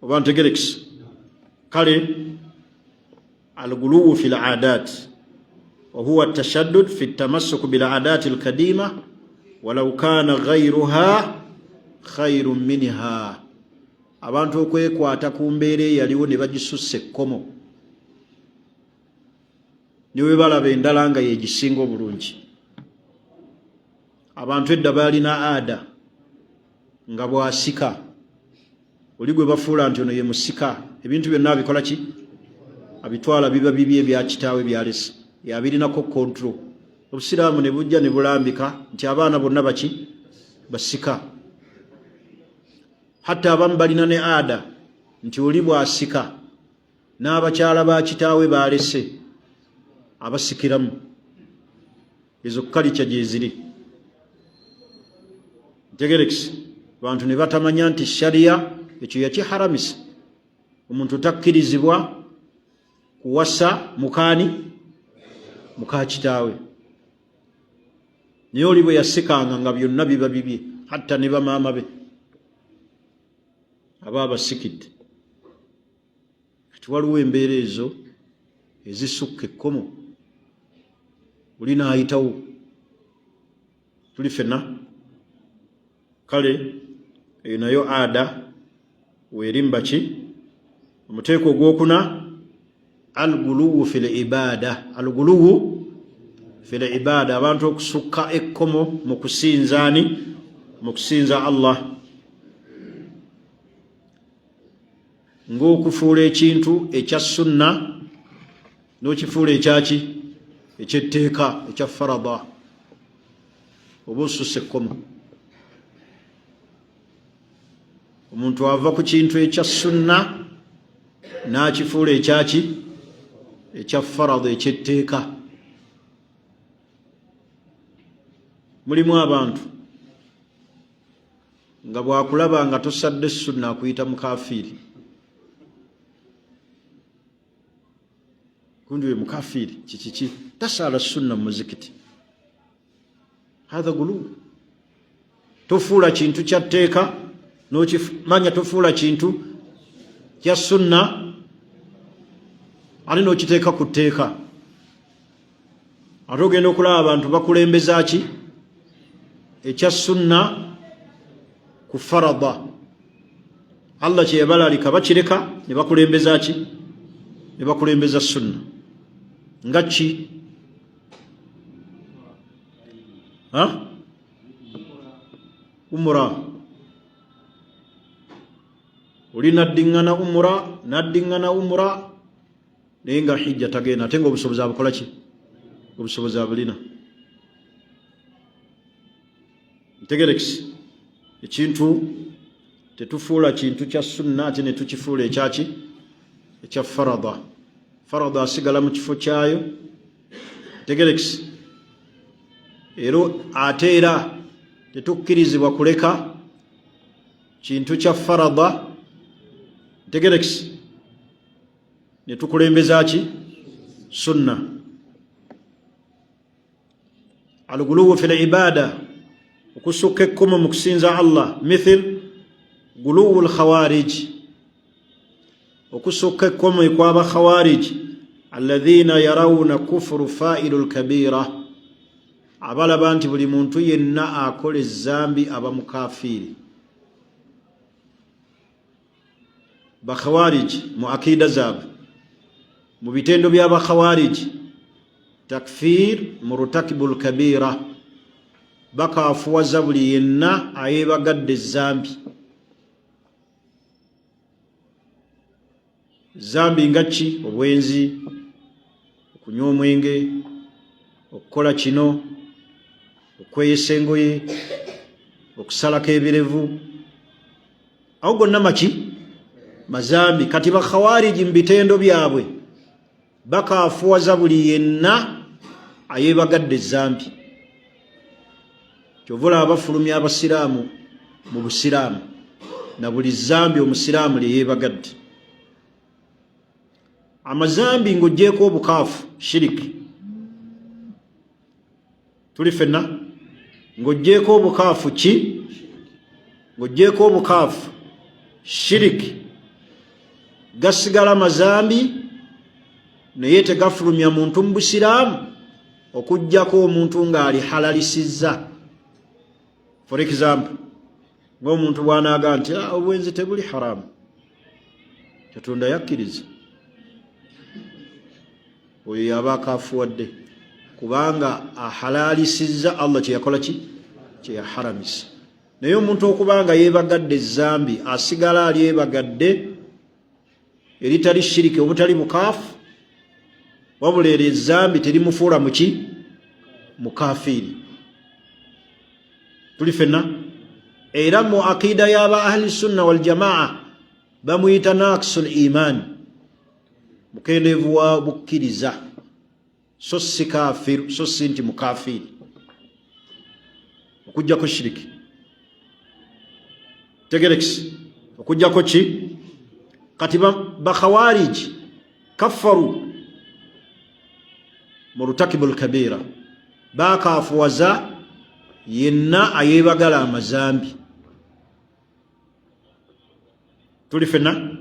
Oba ntegerekisi? Kale alguluu fi al-aadaat wa huwa at-tashaddud fi at-tamassuk bil-aadaat al-kadima walau kana ghayruha khayrun minha. Abantu okwekwata ku mbeera eyaliwo ne bagisussa ekkomo, niwe balaba endala nga yegisinga obulungi. Abantu edda balina ada nga bwasika, oli gwe bafuula nti ono ye musika, ebintu byonna abikola ki, abitwala biba bibi ebya kitaawe byalese, yabirinako kontrol. Obusiraamu ne bujja ne bulambika nti abaana bonna baki, basika. Hatta abamu balina ne ada nti oli bwasika n'abakyala ba kitaawe balese abasikiramu. Ezo kalica gye ziri. Ntegerekisi? Abantu ne batamanya nti shariya ekyo yakiharamisa. Omuntu takkirizibwa kuwasa mukaani, muka kitaawe. Naye oli bwe yasikanga nga byonna biba bibye, hatta ne bamaama be aba abasikidde. Kati waliwo embeera ezo ezisukka ekkomo, oli n'ayitawo. Tuli ffenna? Kale eyo nayo ada werimba ki omuteeko ogwokuna al-guluwu fil ibada al-guluwu fil ibada abantu okusukka ekkomo mu kusinza Allah ng'okufuula ekintu ekya sunna n'okifuula ekyaki ekyetteeka ekya farada oba osusse ekkomo omuntu ava ku kintu ekya sunna n'akifuula ekyaki ekya farada ekyetteeka mulimu abantu nga bwakulaba nga tosadde sunna akuyita mukafiri kundi we mukafiri kiki tasala sunna muzikiti hadha gulu tofuula kintu kyatteeka n'okimanya tofuula kintu kya sunna ali n'okiteeka ku tteeka ate ogenda okulaba abantu bakulembeza ki ekya sunna ku farada Allah kye yabalalika bakireka ne bakulembeza ki ne bakulembeza sunna nga ki umra oli naddiŋŋana umra naye nga hijja tagenda ate nga obusobozi abukola ki obusobozi abulina ntegerekisi ekintu tetufuula kintu kya sunna ate ne tukifuula ekyaki ekya farada asigala mu kifo kyayo ntegerekisi ate era tetukkirizibwa kuleka kintu kya farada ntegerekisi ne tukulembeza ki sunna al-guluwu fil ibada okusukka ekkomo mu kusinza Allah mithil guluwu al-khawarij okusukka ekkomo kw'aba khawarij alladhina yarawna kufru fa'ilu al-kabira abalaba nti buli muntu yenna akola ezambi aba mukafiri bakhawarij mu akida zaabwe mu bitendo by'aba khawarij takfir murtakibul kabira bakafuwaza buli yenna ayebagadde zambi nga ki obwenzi okunywa omwenge okukola kino okweyesa engoye okusalako ebirevu awo gonna maki mazambi kati bakhawariji mu bitendo byabwe bakafuwaza buli yenna ayebagadde ezambi kyovula abafulumya abasiraamu mu busiraamu na buli zambi omusiraamu lyeyebagadde amazambi ng'oggyeko obukaafu shiriki tuli fenna ng'oggyeko obukaafu ki ng'oggyeko obukaafu shiriki gasigala mazambi naye tegafulumya muntu mu busiraamu okuggyako omuntu ng'ali halalisizza for example ng'omuntu bw'anaaga nti obwenzi tebuli haramu Katonda yakkiriza oyo yaba akafuwadde kubanga ahalalisizza Allah kye yakola ki kye yaharamisa naye omuntu okubanga yebagadde ezambi asigala ali yebagadde eritali shiriki obutali bukaafu wabula eryo ezambi terimufuula muki mukafiri tuli fenna era mu akida y'aba ahli sunna wal jamaa bamuyita naqsul iman mukendeevu wa bukkiriza so si kafiru so si nti mukafiri okujjako shiriki tegerekisi okujjako ki kati bakhawariji kaffaru murtakibul kabira bakafuwaza yenna ayebagala amazambi tuli fenna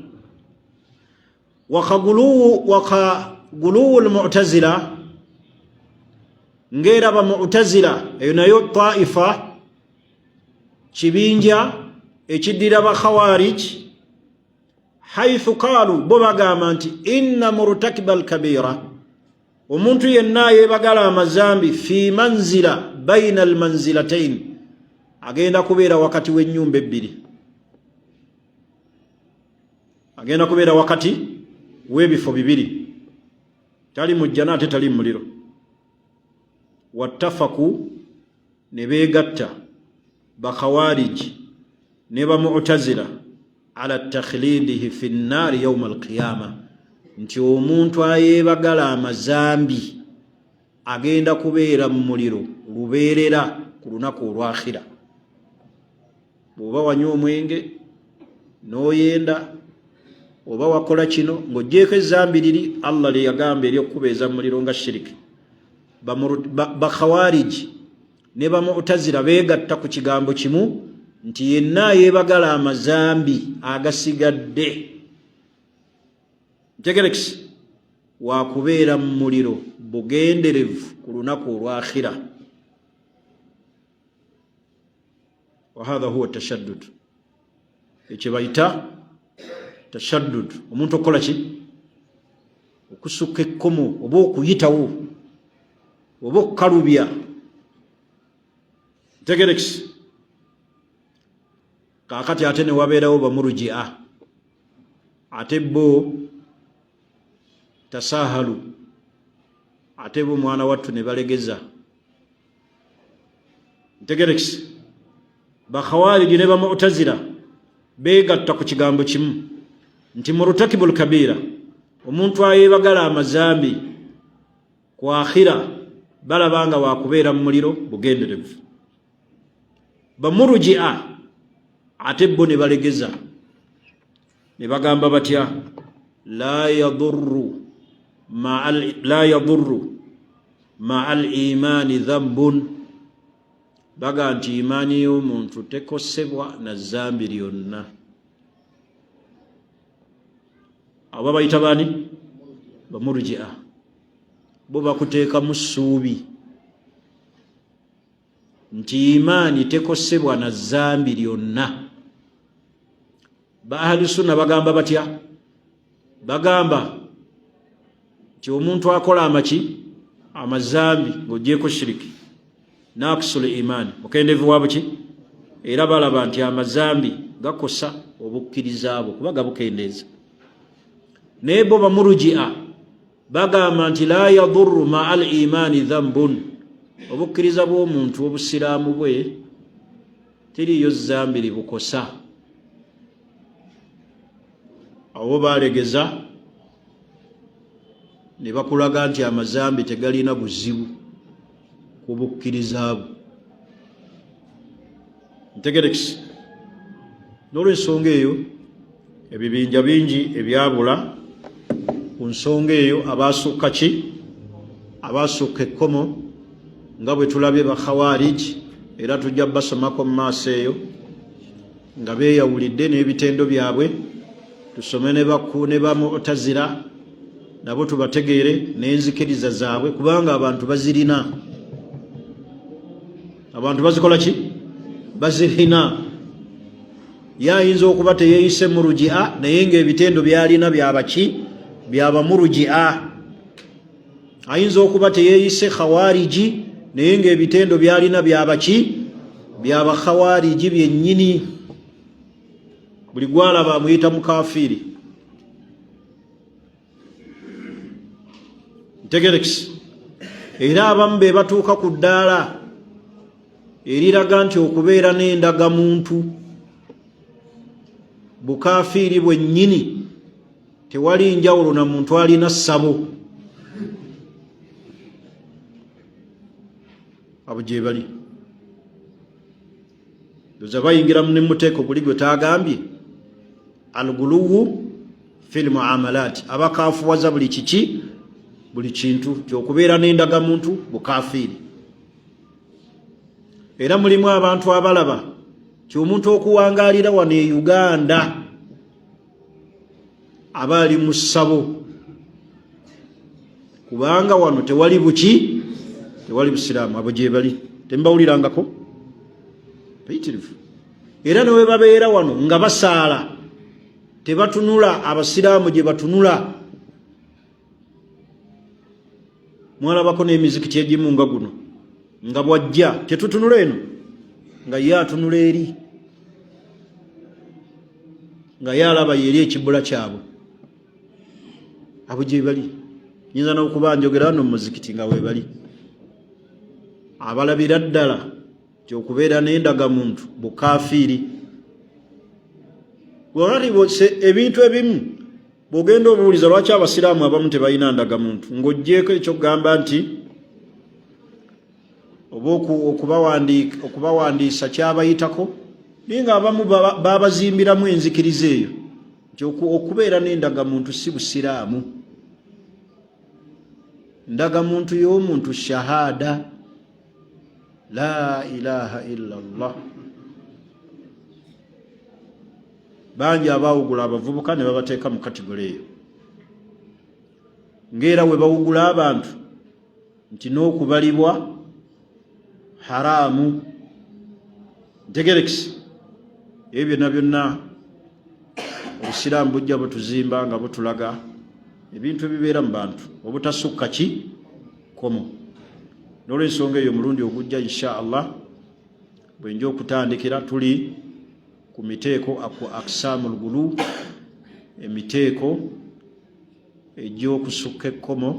wakaguluwu al-mu'tazila ngera ba mu'tazila eyo nayo taifa kibinja ekiddira ba khawarij حيث قالوا بوباغاما nti inna murtakiba alkabira omuntu yenna yebagala amazambi fi manzila baina almanzilatayn agenda kubeera wakati w'ennyumba ebbiri agenda kubeera wakati w'ebifo bibiri tali mu jjana ate tali mu muliro wattafaku ne beegatta bakhawariji ne bamu'tazila ala takhlidihi fi nnaari yawma alqiyama nti omuntu ayebagala amazambi agenda kubeera mu muliro lubeerera ku lunaku olwakhira bw'oba wanywa omwenge n'oyenda oba wakola kino ng'oggyeko ezambi liri Allah lye yagamba ery'okukubeeza mu muliro nga shiriki bakhawariji ne bamu'tazila beegatta ku kigambo kimu nti yenna yebagala amazambi agasigadde ntegerekisi wakubeera mu muliro bugenderevu ku lunaku olwakhira wahadha huwa tashaddud ekyo bayita tashaddud omuntu okola ki okusukka ekkomo oba okuyitawo oba okukalubya ntegerekisi kakati ate ne wabeerawo bamurujia ate bo tasahalu ate bo mwana wattu ne balegeza ntegerekisi bakhawariji ne bamu'tazila beegatta ku kigambo kimu nti murtakibul kabira omuntu ayebagala amazambi ku akhira balabanga wakubeera mu muliro bugenderevu bamurujia ate bo ne balegeza ne bagamba batya la yadurru ma'a al-imani dhambun baga nti imaani y'omuntu tekosebwa na zambi lyonna abo bayita bani bamurujia bo bakuteeka mu ssuubi nti imaani tekosebwa na zambi lyonna ba ahli sunna bagamba batya bagamba nti omuntu akola amazambi ng'oggyeko shiriki nakusula imaani mukendevu wabuki era balaba nti amazambi gakosa obukkiriza bwo kuba gabukendeeza naye bo bamurujia bagamba nti la yadurru ma'a al-imaani dhambun obukkiriza bw'omuntu obusiraamu bwe teriyo zambi libukosa abo balegeza ne bakulaga nti amazambi tegalina buzibu ku bukkiriza bwo ntegerekisi n'olw'ensonga eyo ebibinja bingi ebyabula ku nsonga eyo abaasukka ki abaasukka ekkomo nga bwe tulabye bakhawariji era tujja basomako mu maaso eyo nga beeyawulidde n'ebitendo byabwe tusome ne bamu'tazila nabo tubategeere n'enzikiriza zaabwe kubanga abantu bazirina abantu bazikola ki bazirina yayinza okuba teyeeyise murujia naye ng'ebitendo byalina byabaki byabamurujia ayinza okuba teyeeyise khawariji naye ng'ebitendo byalina byabaki byabakhawariji byennyini buli gwalaba amuyita mukafiiri ntegerekisi era abamu be batuuka ku ddaala eriraga nti okubeera n'endagamuntu bukafiiri bwennyini tewali njawulo na muntu alina ssabo abo gye bali doza bayingira mu nemuteeko buli gwe taagambye alguluwu fil muamalat abakafuwaza buli kiki buli kintu kyokubeera n'endagamuntu bukafiiri era mulimu abantu abalaba kyomuntu okuwangaalira wano e Uganda aba ali mu ssabo kubanga wano tewali buki tewali busiraamu abo gye bali tembawulirangako bayitirivu era newe babeera wano nga basaala tebatunula abasiraamu gye batunula. Mwalabako n'emizikiti egimu nga guno nga bwajja tetutunula eno nga ye atunula eri nga ye alaba yeri ekibbula kyabwe abo gye bali. Nyinza n'okuba njogera no mu muzikiti nga we bali. Abalabira ddala gy'okubeera n'endagamuntu bukafiiri. Bwolati ebintu ebimu bw'ogenda obuuliza lwaki abasiraamu abamu tebalina ndagamuntu ng'oggyeko ekyo kugamba nti oba okubawandiisa kyabayitako naye nga abamu babazimbiramu enzikiriza eyo nti okubeera n'endagamuntu si busiraamu. Ndagamuntu y'omuntu shahada la ilaha illallah. Bangi abawugula abavubuka ne babateeka mu kategori eyo ng'era we bawugula abantu nti n'okubalibwa haraamu. Ntegerekisi ebyo byonna byonna obusiraamu bujja butuzimba nga butulaga ebintu ebibeera mu bantu obutasukka ki komo. N'olw'ensonga eyo omulundi ogujja insha Allah bwenja okutandikira tuli ku miteeko aku aksaamul gulu, emiteeko egy'okusukka ekkomo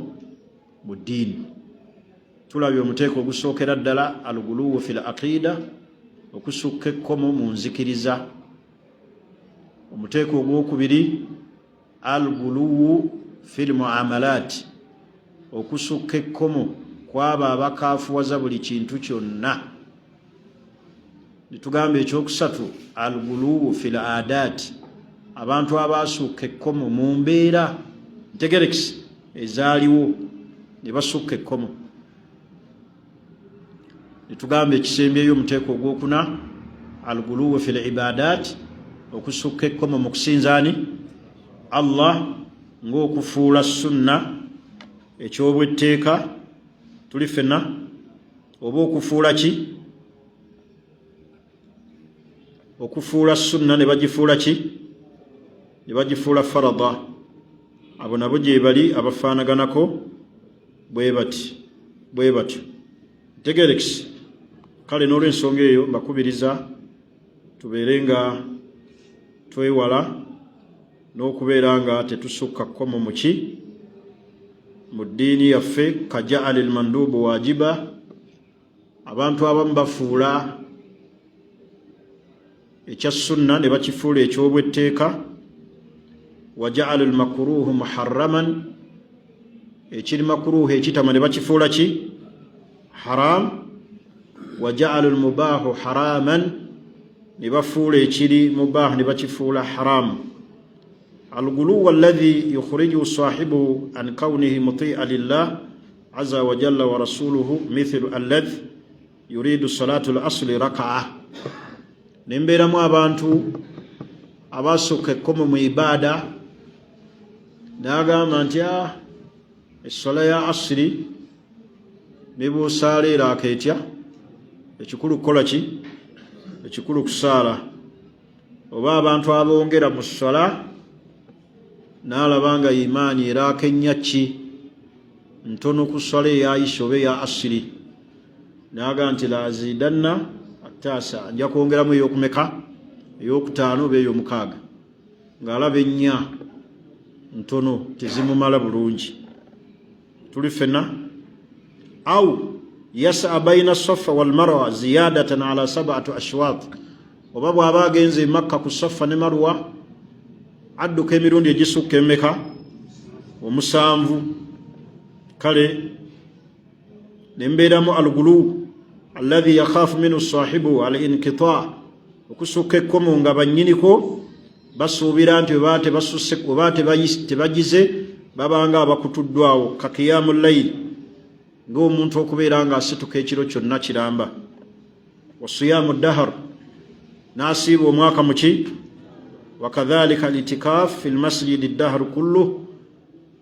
mu ddiini. Tulabye omuteeko ogusookera ddala al-guluwu fil aqida, okusukka ekkomo mu nzikiriza. Omuteeko ogwokubiri al-guluwu fil muamalat, okusukka ekkomo kwabo abakaafuwaza buli kintu kyonna. Nitugamba ekyokusatu al-guluwu fil adat, abantu abasukka ekkomo mu mbeera ntegerekisi ezaaliwo ne basukka ekkomo. Nitugamba ekisembyeyo omuteeko ogwokuna al-guluwu fil ibadat, okusukka ekkomo mu kusinzaani Allah ng'okufuula sunna ekyobwetteeka tuli ffenna, oba okufuula ki? Okufuula sunna ne bagifuula ki? Ne bagifuula farada. Abo nabo gye bali abafaanaganako bwe batyo. Ntegerekisi. Kale n'olw'ensonga eyo mbakubiriza tubeere nga twewala n'okubeera nga tetusukka kkomo mu ki? Mu ddiini yaffe kajaali al-mandubu wajiba. Abantu abamu bafuula ekya sunna ne bakifuula ekyobwetteeka. Wajaala al-makruuhu muharraman, ekiri makruuhu ekitama ne bakifuula ki? Haram. Wajaala al-mubaahu haraman, ne bafuula ekiri mubaahu ne bakifuula haramu. Al-guluwu alladhi yukhrijuhu saahibuhu an kawnihi mutii'a lillah azza wa jalla wa rasuluhu mithlu alladhi yuridu salatu al-asli raka'a. Nembeeramu abantu abasukka ekkomo mu ibaada n'agamba nti essola ya asiri ne bw'osaala akeetya ekikulu kukola ki? Ekikulu kusaala. Oba abantu abongera mu ssola n'alaba nga imaani eraaka ennya ki ntono ku ssola eyayisa oba eya asiri, n'agamba nti laaziidanna attaasa, nja kwongeramu ey'okumeka? Ey'okutaano oba ey'omukaaga, ng'alaba ennya ntono tezimumala bulungi. Tuli ffenna? Aw yasa baina safa wal marwa ziyadatan ala 7 ashwaat, oba bw'aba agenze Makka ku Safa ne Marwa adduka emirundi egisukka emmeka? 7. Kale nembeeramu al-gulu alladhi yakhaafu minhu saahibu al-inqitaa, okusukka ekkomo nga bannyiniko basuubira nti oba tebasusse oba tebagize babanga abakutuddwawo ka qiyamul layl, ng'omuntu okubeera nga asituka ekiro kyonna kiramba. Wa siyamu dahar, n'asiiba omwaka mu ki? Wakadhalika al-itikaaf fi al-masjidi ad-dahr kullu,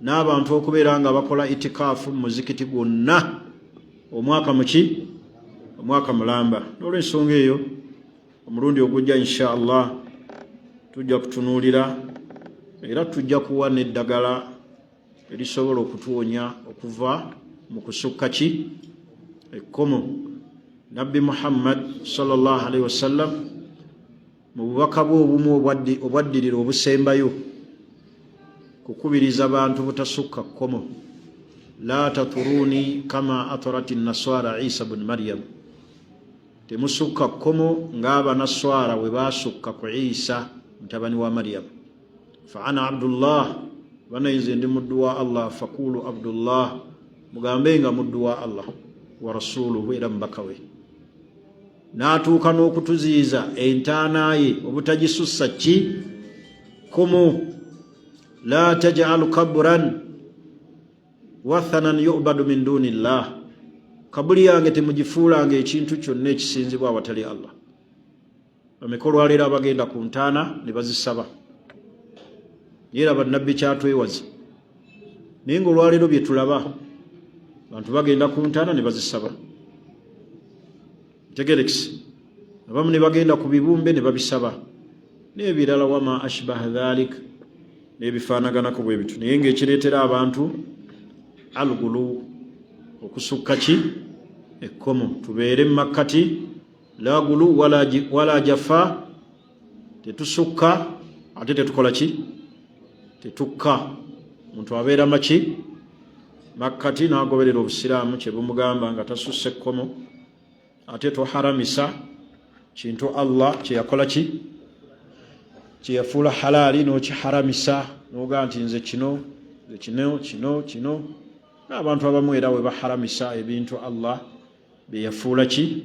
n'abantu okubeera nga bakola itikaafu mu muzikiti gwonna omwaka mu ki? Omwaka mulamba. N'olw'ensonga eyo omulundi ogujja insha Allah tujja kutunuulira era tujja kuwa n'eddagala erisobola okutuwonya okuva mu kusukka ki ekkomo. Nabbi Muhammad sallallahu alaihi wasallam mu bubaka bwe obumu obwaddirira obusembayo kukubiriza abantu butasukka kkomo. La taturuni kama atarati naswara Isa ibn Maryam, temusukka kkomo ng'abanaswara bwe basukka ku Isa mutabani wa Maryam. Fa ana Abdullah, bana nze ndi muddu wa Allah, fakulu Abdullah, mugambe nga muddu wa Allah wa rasuluhu era mubaka we. N'atuuka n'okutuziyiza entaana ye obutagisussa ki kkomo. La taj'al kabran wathanan yu'badu min dunillah, kabuli yange temugifuulanga ekintu kyonna ekisinzibwa awatali Allah. Bameka olwaleero abagenda ku ntaana ne bazisaba, era bannabbi kyatwewaza, naye ng'olwaleero bye tulaba abantu bagenda ku ntaana ne bazisaba. Tegerekisi abamu ne bagenda ku bibumbe ne babisaba, n'ebirala wama ashbaha dhalik, n'ebifaanaganako bwe bitu. Naye ng'ekireetera abantu algulu, okusukka ki ekkomo. Tubeere mu makkati, la gulu wala jafa, tetusukka ate tetukola ki tetukka. Omuntu abeera maki makkati n'agoberera obusiraamu kye bumugamba nga tasusse ekkomo, ate toharamisa kintu Allah kye yakola ki kye yafuula halaali n'okiharamisa n'ogaa nti nze kino kino. N'abantu abamu era we baharamisa ebintu Allah bye yafuula ki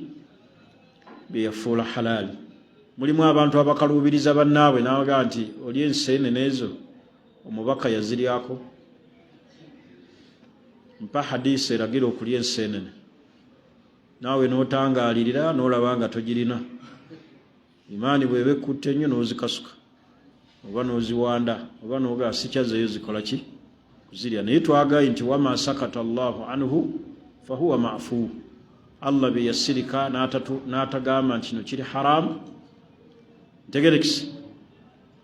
bye yafuula halaali. Mulimu abantu abakaluubiriza bannaabwe n'abagaa nti oli enseenene ezo omubaka yaziryako. Mpa hadisi eragira okulya enseenene, naawe n'otangaalirira n'olaba nga togirina. Imaani bw'eba ekutte nnyo n'ozikasuka oba n'oziwanda oba n'ogaa sikyazeeyo zikola ki kuzirya. Naye twagaye nti wama sakata Allahu anhu fahuwa maafu, Allah bye yasirika n'atagamba nti kino kiri haramu. Ntegerekisi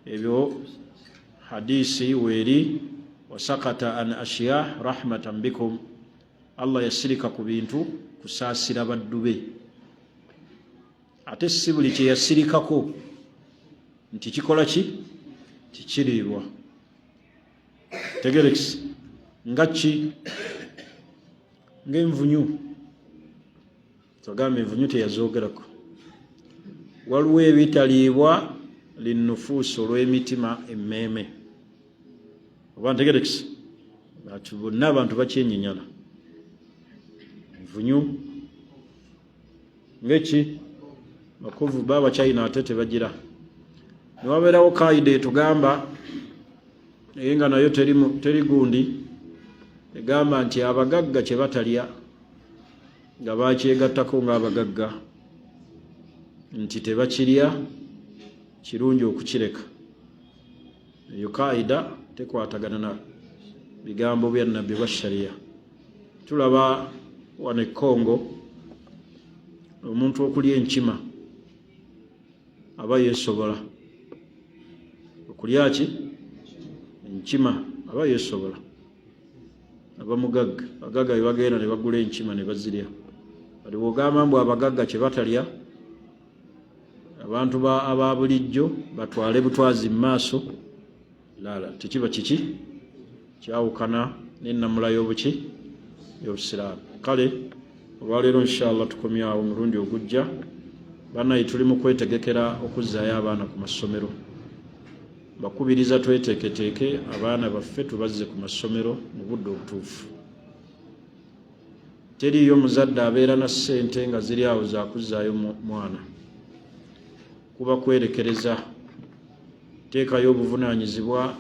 ebyo hadisi weeri wasakata an ashya rahmatan bikum, Allah yasirika ku bintu kusaasira baddu be. Ate si buli kye yasirikako nti kikola ki tikiriibwa. Tegerekisi nga ki ng'envunyu, tugamba envunyu teyazoogerako. Waliwo ebitaliibwa linnufuusi olw'emitima emmeeme, oba ntegerekisi bonna abantu bakyenyinyala. Envunyu ng'eki bakuvu baba China ate tebagira. Ne wabeerawo kaida etugamba naye nga nayo teri gundi, egamba nti abagagga kye batalya nga bakyegattako ng'abagagga nti tebakirya, kirungi okukireka. Eyo kaida tekwatagana na bigambo bya nabbi wa sharia. Tulaba wano e Congo omuntu okulya enkima aba yeesobola. Okulya ki enkima aba yeesobola. Abamugagga bagagga bwe bagenda ne bagula enkima ne bazirya. Kati bw'ogamba mbu abagagga kye batalya, abantu aba bulijjo batwale butwazi mu maaso, laala tekiba kiki kyawukana n'ennamula y'obuki y'obusiraamu. Kale olwaleero inshallah tukomyawo mulundi ogujja. Banaye tuli mu kwetegekera okuzzaayo abaana ku masomero. Bakubiriza tweteeketeeke abaana baffe tubazze ku masomero mu budde obutuufu. Teriyo muzadde abeera na ssente nga ziri awo za kuzzaayo mwana. Kuba kwerekereza, teekayo obuvunaanyizibwa.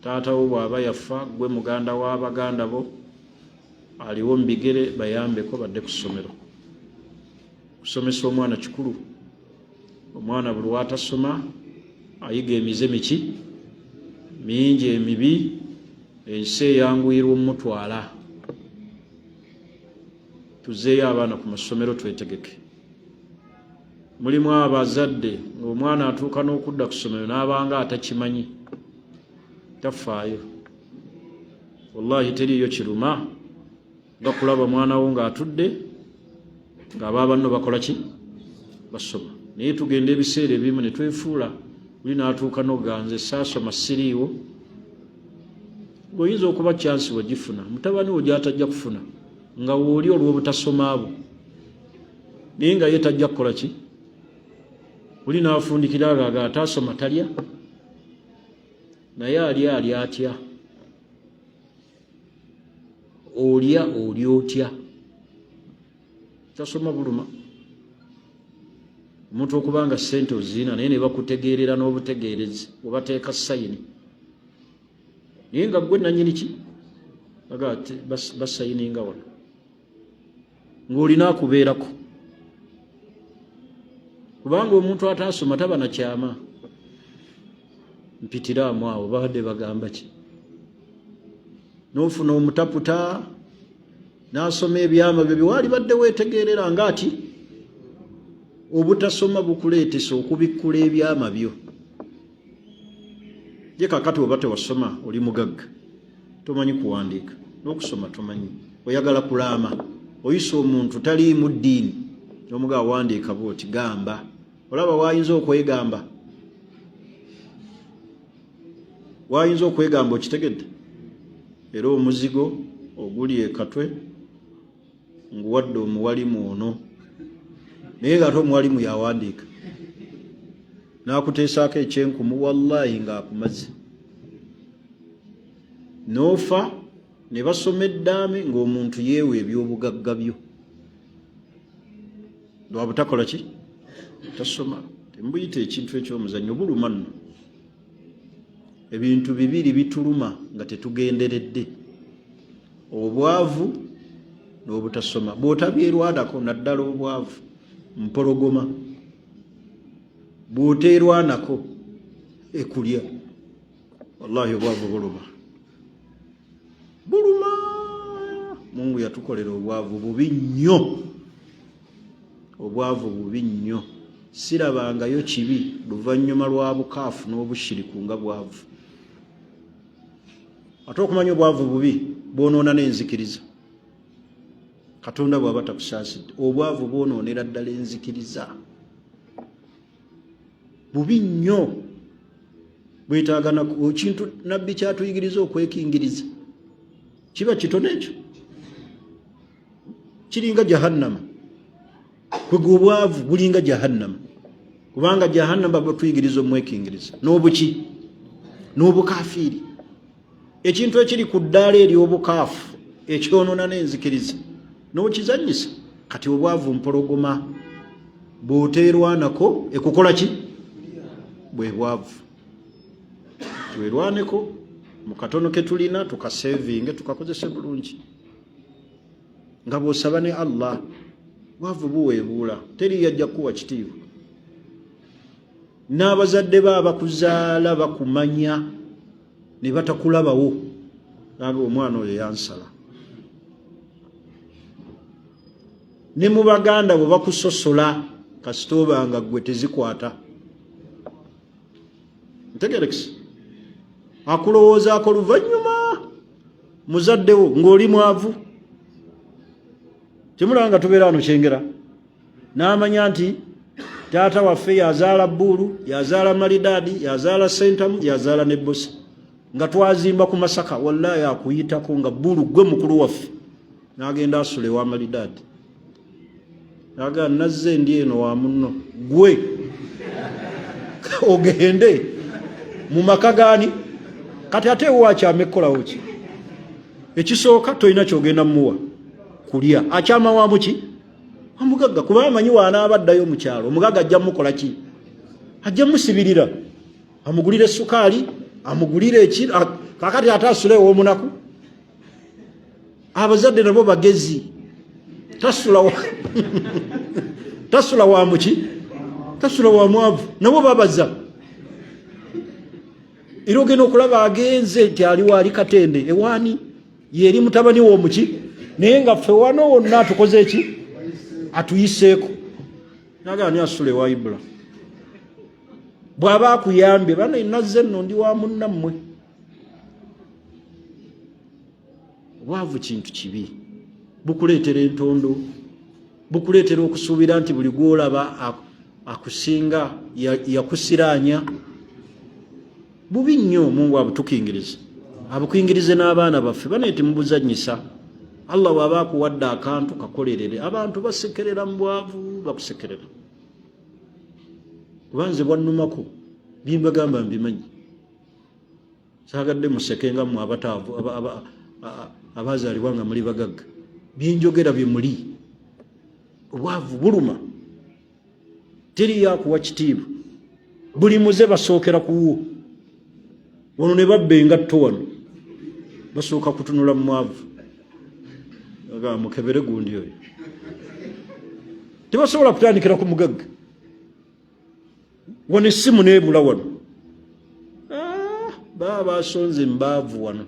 Taata wo bw'aba yafa, gwe muganda w'abaganda bo aliwo mu bigere, bayambeko badde ku ssomero. Kusomesa omwana kikulu. Omwana buli lw'atasoma ayiga emize miki mingi emibi, ensi eyanguyirwa omutwala. Tuzeeyo abaana ku masomero twetegeke. Mulimu abazadde ng'omwana atuuka n'okudda ku ssomero n'abanga atakimanyi, tafaayo. Wallahi teriyo kiruma nga kulaba mwana wo ng'atudde ng'aba banno bakola ki? Basoma. Naye tugenda ebiseera ebimu ne twefuula buli n'atuuka n'oganze saasoma siriiwo. Ng'oyinza okuba kyansi wagifuna mutabani wo gy'atajja kufuna nga wooli olw'obutasoma abo, naye nga ye tajja kukola ki? Buli n'afundikira aga ataasoma talya, naye ali atya? Olya otya? Tasoma buluma. Omuntu okubanga ssente oziina naye ne bakutegeerera n'obutegeerezi obateeka sayini, naye nga gwe nannyini ki? Baga ati basayininga wano ng'olina akubeerako. Kubanga omuntu ataasoma taba na kyama. Mpitiraamu awo babadde bagamba ki? N'ofuna omutaputa n'asoma ebyama byo byewali badde weetegeerera ng'ati obutasoma bukuleetesa okubikkula ebyama byo. Ye kakati oba tewasoma oli mugagga, tomanyi kuwandiika, n'okusoma tomanyi, oyagala kulaama, oyisa omuntu taliimu ddiini n'omuga awandiika bw'oti gamba. Olaba wayinza okwegamba, wayinza okwegamba okitegedde. Era omuzigo oguli ekatwe nguwadde omuwalimu ono, naye ng'ate omuwalimu yawandiika n'akuteesaako ekyenkumu wallahi ng'akumaze. N'ofa ne basoma eddaame ng'omuntu yeewa eby'obugagga byo lwa butakola ki? Tasoma. Tembuyita ekintu eky'omuzannyo, buluma nno. Ebintu bibiri bituluma nga tetugenderedde: obwavu n'obutasoma. Bw'otabyerwanako naddala obwavu mpologoma, bw'oteerwanako ekulya. Wallahi obwavu buluma, buluma. Mungu yatukolera obwavu bubi nnyo, obwavu bubi nnyo. Sirabangayo kibi luvannyuma lwa bukaafu n'obushiriku nga bwavu. Ate okumanya obwavu bubi bwonoona n'enzikiriza. Katonda bw'aba takusaasidde, obwavu bwonoonera ddala enzikiriza. Bubi nnyo. Bwetaagana kintu nabbi kyatuyigiriza okwekingiriza kiba kitono ekyo, kiringa jahannama. Kwega obwavu bulinga jahannama, kubanga jahannama batuyigiriza omwekingiriza n'obuki? N'obukafiiri. Ekintu ekiri ku ddaala ery'obukaafu ekyonoona n'enzikiriza n'okizannyisa. Kati obwavu mpologoma, bw'oteerwanako ekukola ki? Bwe bwavu. Twerwaneko mu katono ke tulina tukasevinge, tukakozese bulungi nga bw'osaba ne Allah. Bwavu buweebuula, teri yajja kuwa kitiibwa. N'abazadde bo abakuzaala bakumanya ne batakulabawo, naga omwana oyo yansala. Ne mu baganda bwe bakusosola kasita obanga ggwe tezikwata. Ntegerekese akulowoozaako luvannyuma muzaddewo ng'oli mwavu. Temulanga tubeera wano Kyengera n'amanya nti taata waffe yazaala Bbuulu, yazaala Malidaadi, yazaala Sentamu, yazaala ne Bosa, nga twazimba ku Masaka. Wallahi akuyitako nga Bbuulu gwe mukulu waffe, n'agenda asula ewa Malidaadi, n'agamba nazze ndi eno wa munno, gwe ogende mu maka gaani? Kati ate wakyama ekkolawo ki? Ekisooka tolina kyogenda mmuwa kulya, akyama wa muki? Omugagga, kuba amanyi wanaabaddayo mu kyalo omugagga ajja mukola ki? Ajja musibirira, amugulire sukaali, amugulire eki. Kakati ate asula ew'omunaku. Abazadde nabo bagezi, tasula wa muki? Tasula wa mwavu, nabo babaza. Era ogenda okulaba agenze nti aliwo ali Katende ewaani yeri mutabani w'omuki, naye nga ffe wano wonna atukoze eki? Atuyiseeko. Naga ani asula ewa Ibula? Bw'aba akuyambye bano nazze nno ndi wa munnammwe, obwavu kintu kibi, bukuleetera entondo, bukuleetera okusuubira nti buli gwolaba akusinga yakusiraanya. Bubi nnyo. Mungu abutukingirize, abukingirize n'abaana baffe. Baneeti mubuzanyisa. Allah bw'aba akuwadde akantu kakolerere. Abantu basekerera mu bwavu, bakusekerera. Kubanze bwannumako bimbagamba mbimanyi. Saagadde musekenga mu abataavu abazaalibwa nga muli bagagga. Byenjogera bye muli. Obwavu buluma. Teri yakuwa kitiibwa. Buli muze basookera kuwo. Wano ne babba engatto wano. Basooka kutunula mu mwavu. Aga mukebere gundi oyo. Tebasobola kutandikira ku mugagga. Wano essimu neebula wano. Baba basonze mbaavu wano.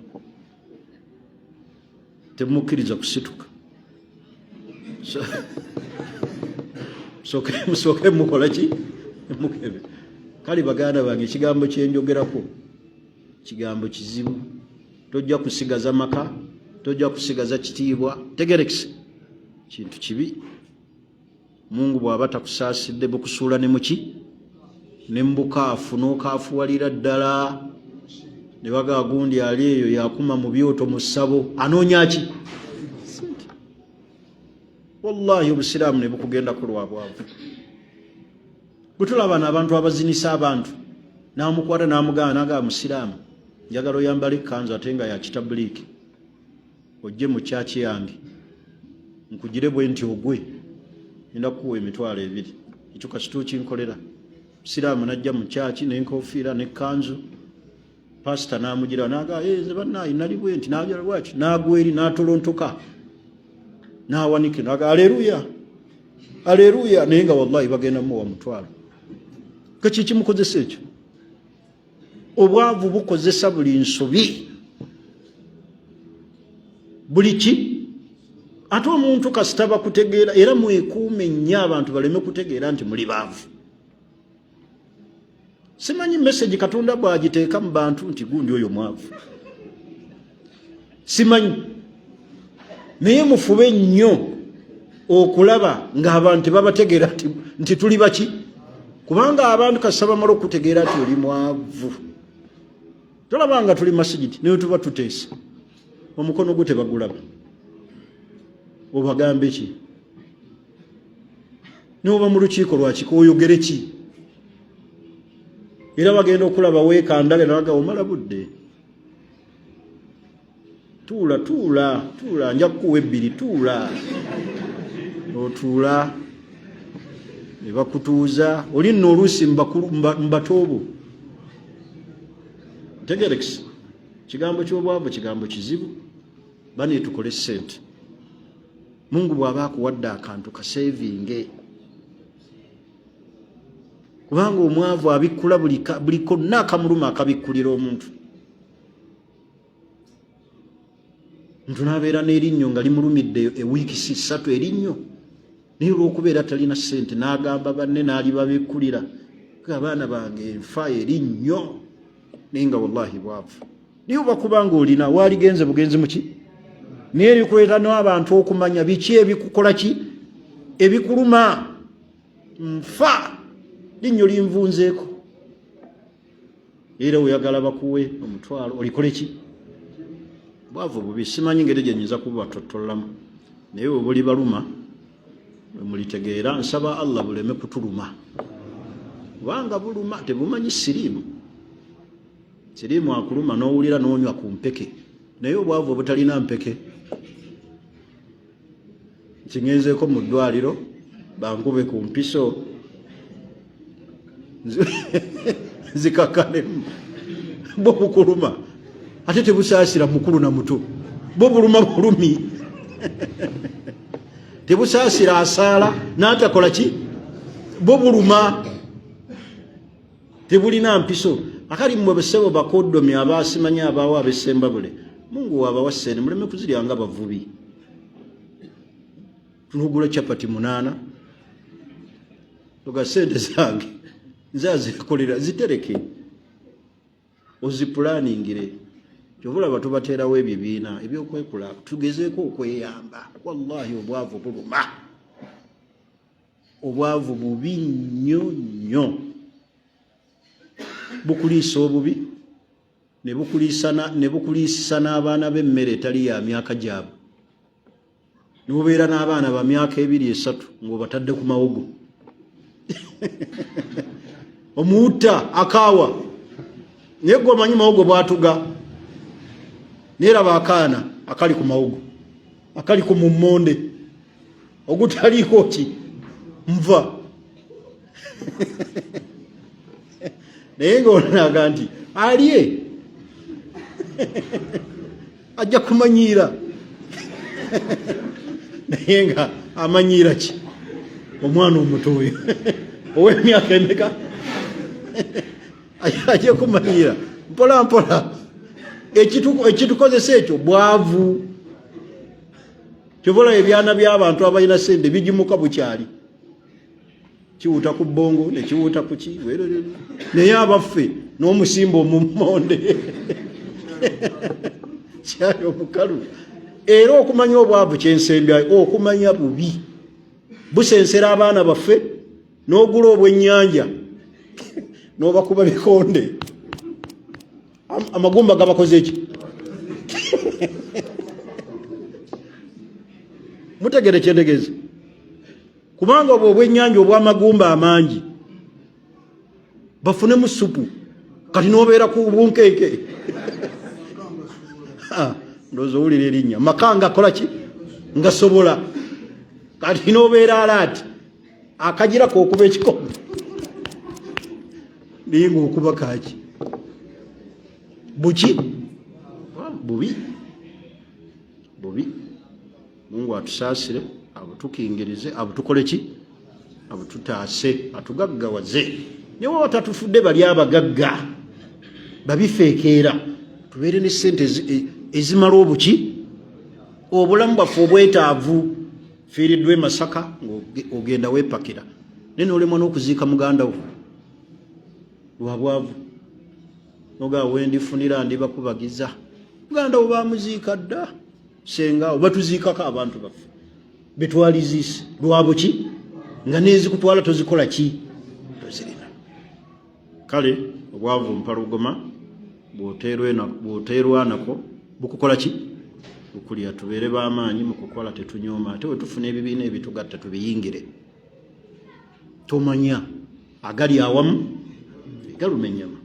Temukkiriza kusituka. Musooke mukola ki? Mukebe. Kale baganda bange ekigambo kyenjogerako kigambo kizibu. Tojja kusigaza maka, tojja kusigaza kitiibwa. Tegerekise kintu kibi. Mungu bw'aba takusaasidde bukusuula ne muki ne mbukaafu n'okaafuwalira ddala. Ne baga gundi ali eyo yakuma mu byoto mu ssabo anoonya ki? Wallahi obusiraamu ne bukugenda ku lwabwavu. Butulaba n'abantu abazinisa abantu n'amukwata n'amugana naga musiraamu njagala oyambala ekkanzu ate nga ya kitabuliiki ojje mu kyaki yange nkugire bwe nti ogwe nenda kukuwa emitwalo 2 ekyo kasitu kinkolera. Musiraamu najja mu kyaki n'enkofiira n'ekkanzu. Pastor n'amugira naga nze bannaayi nali bwe nti n'abyala bwaki n'agweri n'atolontoka n'awanike naga aleluya aleluya naye nga wallahi bagenda muwa mutwalo. Kaki kimukozesa ekyo? Obwavu bukozesa buli nsobi. Buli ki? Ate omuntu kasita bakutegeera era mwekuume nnyo abantu baleme kutegeera nti muli baavu. Simanyi message Katonda bw'agiteeka mu bantu nti gundi oyo mwavu. Simanyi. Naye mufube nnyo okulaba ng'abantu babategeera nti tuli baki? Kubanga abantu kasaba mala okutegeera nti oli mwavu. Tolaba nga tuli masigiti naye tuba tuteesa. Omukono gwe tebagulaba. Obagambe ki? N'oba mu lukiiko lwakiko oyogere ki? Era bagenda okulaba weekandage nabaga omala budde. Tuula nja kukuwa 2 tuula. Otuula ne bakutuuza oli nno oluusi mbatoobo. Tegerekisi kigambo ky'obwavu kigambo kizibu. Bani tukole ssente. Mungu bw'aba akuwadde akantu kasevinge. Kubanga omwavu abikkula buli konna akamuluma akabikkulira omuntu. Omuntu n'abeera n'erinnyo nga limulumidde ewiiki 3 erinnyo. Naye olw'okubeera talina ssente n'agamba banne n'alibabikkulira. Abaana bange enfa erinnyo. Naye nga wallahi bwavu. Naye oba kubanga olina waaligenze bugenzi muki? Naye likuleeta n'abantu okumanya biki ebikukola ki? Ebikuluma. Nfa. Linnyo linvunzeeko. Era oyagala bakuwe omutwalo olikole ki? Bwavu bubi. Simanyi ngeri gye nnyinza kubatottolamu. Naye bwe buli baluma mulitegeera. Nsaba Allah buleme kutuluma. Kubanga buluma tebumanyi siriimu. Siriimu akuluma n'owulira n'onywa ku mpeke. Naye obwavu obutalina mpeke. Kingenzeeko mu ddwaliro bankube ku mpiso zikakanemu. Bwo bukuluma ate tebusaasira mukulu na muto. Bwo buluma bulumi. Tebusaasira asaala n'atakola ki? Bwo buluma. Tebulina mpiso. Akali mmwe besebo bakoddomi abasimanyi abaawo abesemba bule. Mungu wabawa ssente muleme kuzirya nga bavubi. Tunugula chapati 8 toga sente zange nzazikolera zitereke oziplaningire kyovulaba tubateerawo ebibiina ebyokwekula tugezeeko okweyamba. Wallahi obwavu buluma, obwavu bubi nnyo, bukuliisa obubi ne bukuliisisa n'abaana b'emmere etali ya myaka gyabwe. N'obeera n'abaana ba myaka 2-3 ng'obatadde ku mawogo omuwutta akaawa naye gwe omanyi mawogo bwatuga. Neeraba akaana akali ku mawogo akali ku mummonde ogutaliiko ki nva naye ng'onaga nti alye ajja kumanyiira naye nga amanyiira ki omwana omuto oyo ow'emyaka emeka ajja kumanyiira mpola mpola. Ekitukozesa ekyo bwavu. Kyovola ebyana by'abantu abalina sente bigimuka bukyali, kiwuta ku bbongo ne kiwuta ku ki, naye abaffe n'omusimba omummonde kyali omukalu. Era okumanya obwavu kyensembyayo, okumanya bubi busensera abaana baffe, n'ogula obwennyanja n'obakuba bikonde, amagumba gabakoze eki mutegere kyendegeeza, kubanga obwo obwennyanja obw'amagumba amangi bafune mu supu, kati n'obeera ku bunkeeke ndowooza owulira erinnya makanga akola ki ngasobola, kati n'obeera alaati akagirako okuba ekikombe naye ng'okuba kaaki buki bubi. Mungu atusaasire, abutukingirize, abutukole ki, abututaase, atugaggawaze. Naye bw'oba tatufudde bali abagagga babifeekeera, tubeere ne ssente ezimala obuki obulamu bwaffe obwetaavu. Fiiriddwa e Masaka ng'ogenda weepakira naye n'olemwa n'okuziika muganda wo lwa bwavu. Noga wendifunira ndibakubagiza muganda wo bamuziika dda senga oba tuziikako abantu baffe betwaliziise lwabo ki nga nezikutwala tozikola ki tozirina. Kale obwavu mpalugoma bw'oteerwanako bukukola ki bukulya. Tubeere b'amaanyi mu kukola tetunyooma, ate we tufuna ebibiina ebitugatta tubiyingire. Tomanya agali awamu galuma ennyama,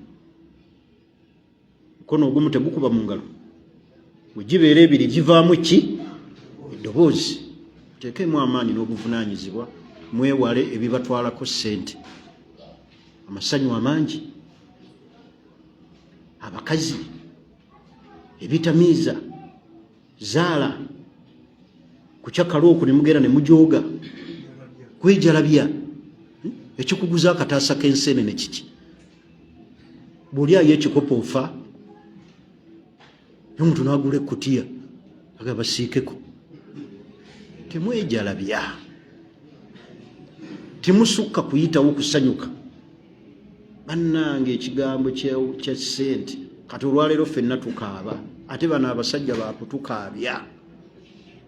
mukono ogumu tegukuba mu ngalo, bwe gibeera ebiri givaamu ki eddoboozi. Teekemu amaanyi n'obuvunaanyizibwa, mwewale ebibatwalako ssente. Amasanyu amangi, abakazi, ebitamiiza, zaala kukyakala okwo ne mugenda ne mujooga kwejalabya. Ekikuguza akataasa k'enseenene kiki? Bw'olyayo ekikopo ofa, n'omuntu n'agula ekkutiya aga basiikeko. Temwejalabya, temusukka kuyitawo kusanyuka. Bannange ekigambo kya ssente kati olwaleero ffenna tukaaba, ate bano abasajja baakutukaabya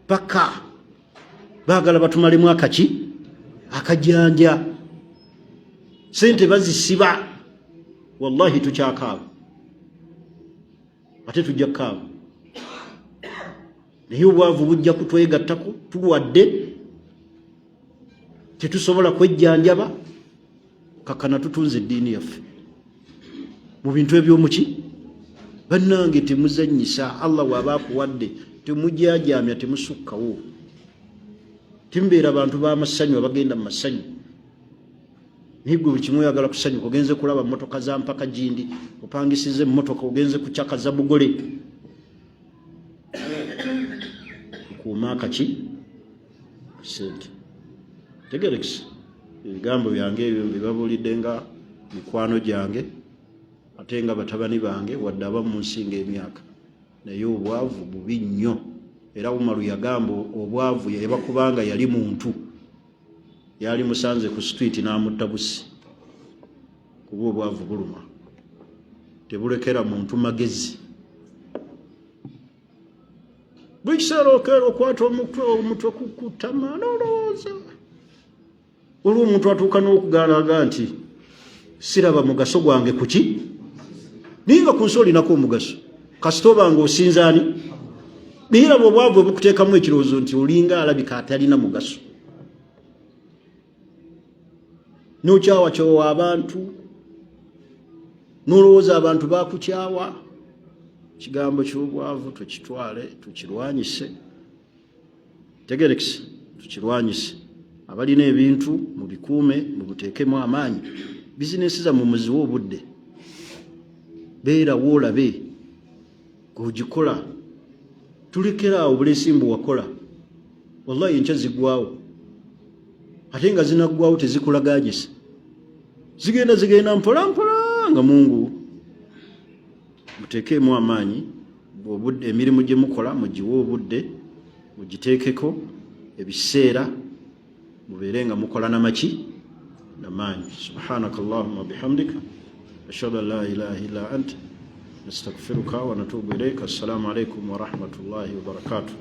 paka baagala batumalemu akaki akajanja. Ssente bazisiba, wallahi tukyakaaba ate tujja kukaaba. Naye obwavu bujja kutwegattako, tulwadde tetusobola kwejjanjaba, kakana tutunze eddiini yaffe mu bintu eby'omuki. Bannange temuzannyisa, Allah bw'aba akuwadde temujajaamya, temusukkawo. Timbeera abantu b'amasanyu abagenda mu masanyu. Naye gwe buli kimu oyagala kusanyuka, ogenze kulaba mmotoka za mpaka Gindi, opangisiza emmotoka, ogenze ku Kyaka za Bugole. Kuuma akaki ssente. Tegerekisa ebigambo byange ebyo bibabuulidde nga mikwano gyange ate nga batabani bange wadde abamu nsinga emyaka. Naye obwavu bubi nnyo, era Umaru yagamba obwavu yeba kubanga yali muntu, yali musanze ku street n'amutta busi, kuba obwavu buluma. Tebulekera muntu magezi, buli kiseera okeera okwata omutwe kukutama n'olowooza. Olwo omuntu atuuka n'okugaanaga nti siraba mugaso gwange kuki naye nga ku nsi olinako omugaso kasita oba ng'osinza ani naye raba obwavu obukuteekamu ekirowoozo nti olinga alabika atalina mugaso. N'okyawakyawa abantu n'olowooza abantu bakukyawa. Kigambo ky'obwavu tukitwale tukirwanyise, tegerekise tukirwanyise. Abalina ebintu mubikuume mubuteekemu amaanyi. Bizinesi zammwe muziwe obudde, beera woolabe ng'ogikola. Tulekeraawo obuleesimbu wakola, wallahi enkya ziggwawo, ate nga zinaggwawo tezikulaganyisa, zigenda mpola mpola nga Mungu. Muteekemu amaanyi, obudde emirimu gye mukola mugiwe obudde, mugiteekeko ebiseera, mubeere nga mukola namaki namaanyi. Subhanaka Allahumma bihamdika ashhadu an la ilaha illa anta nastaghfiruka wa natubu ilayka. Assalamu alaykum wa rahmatullahi wa barakatuh.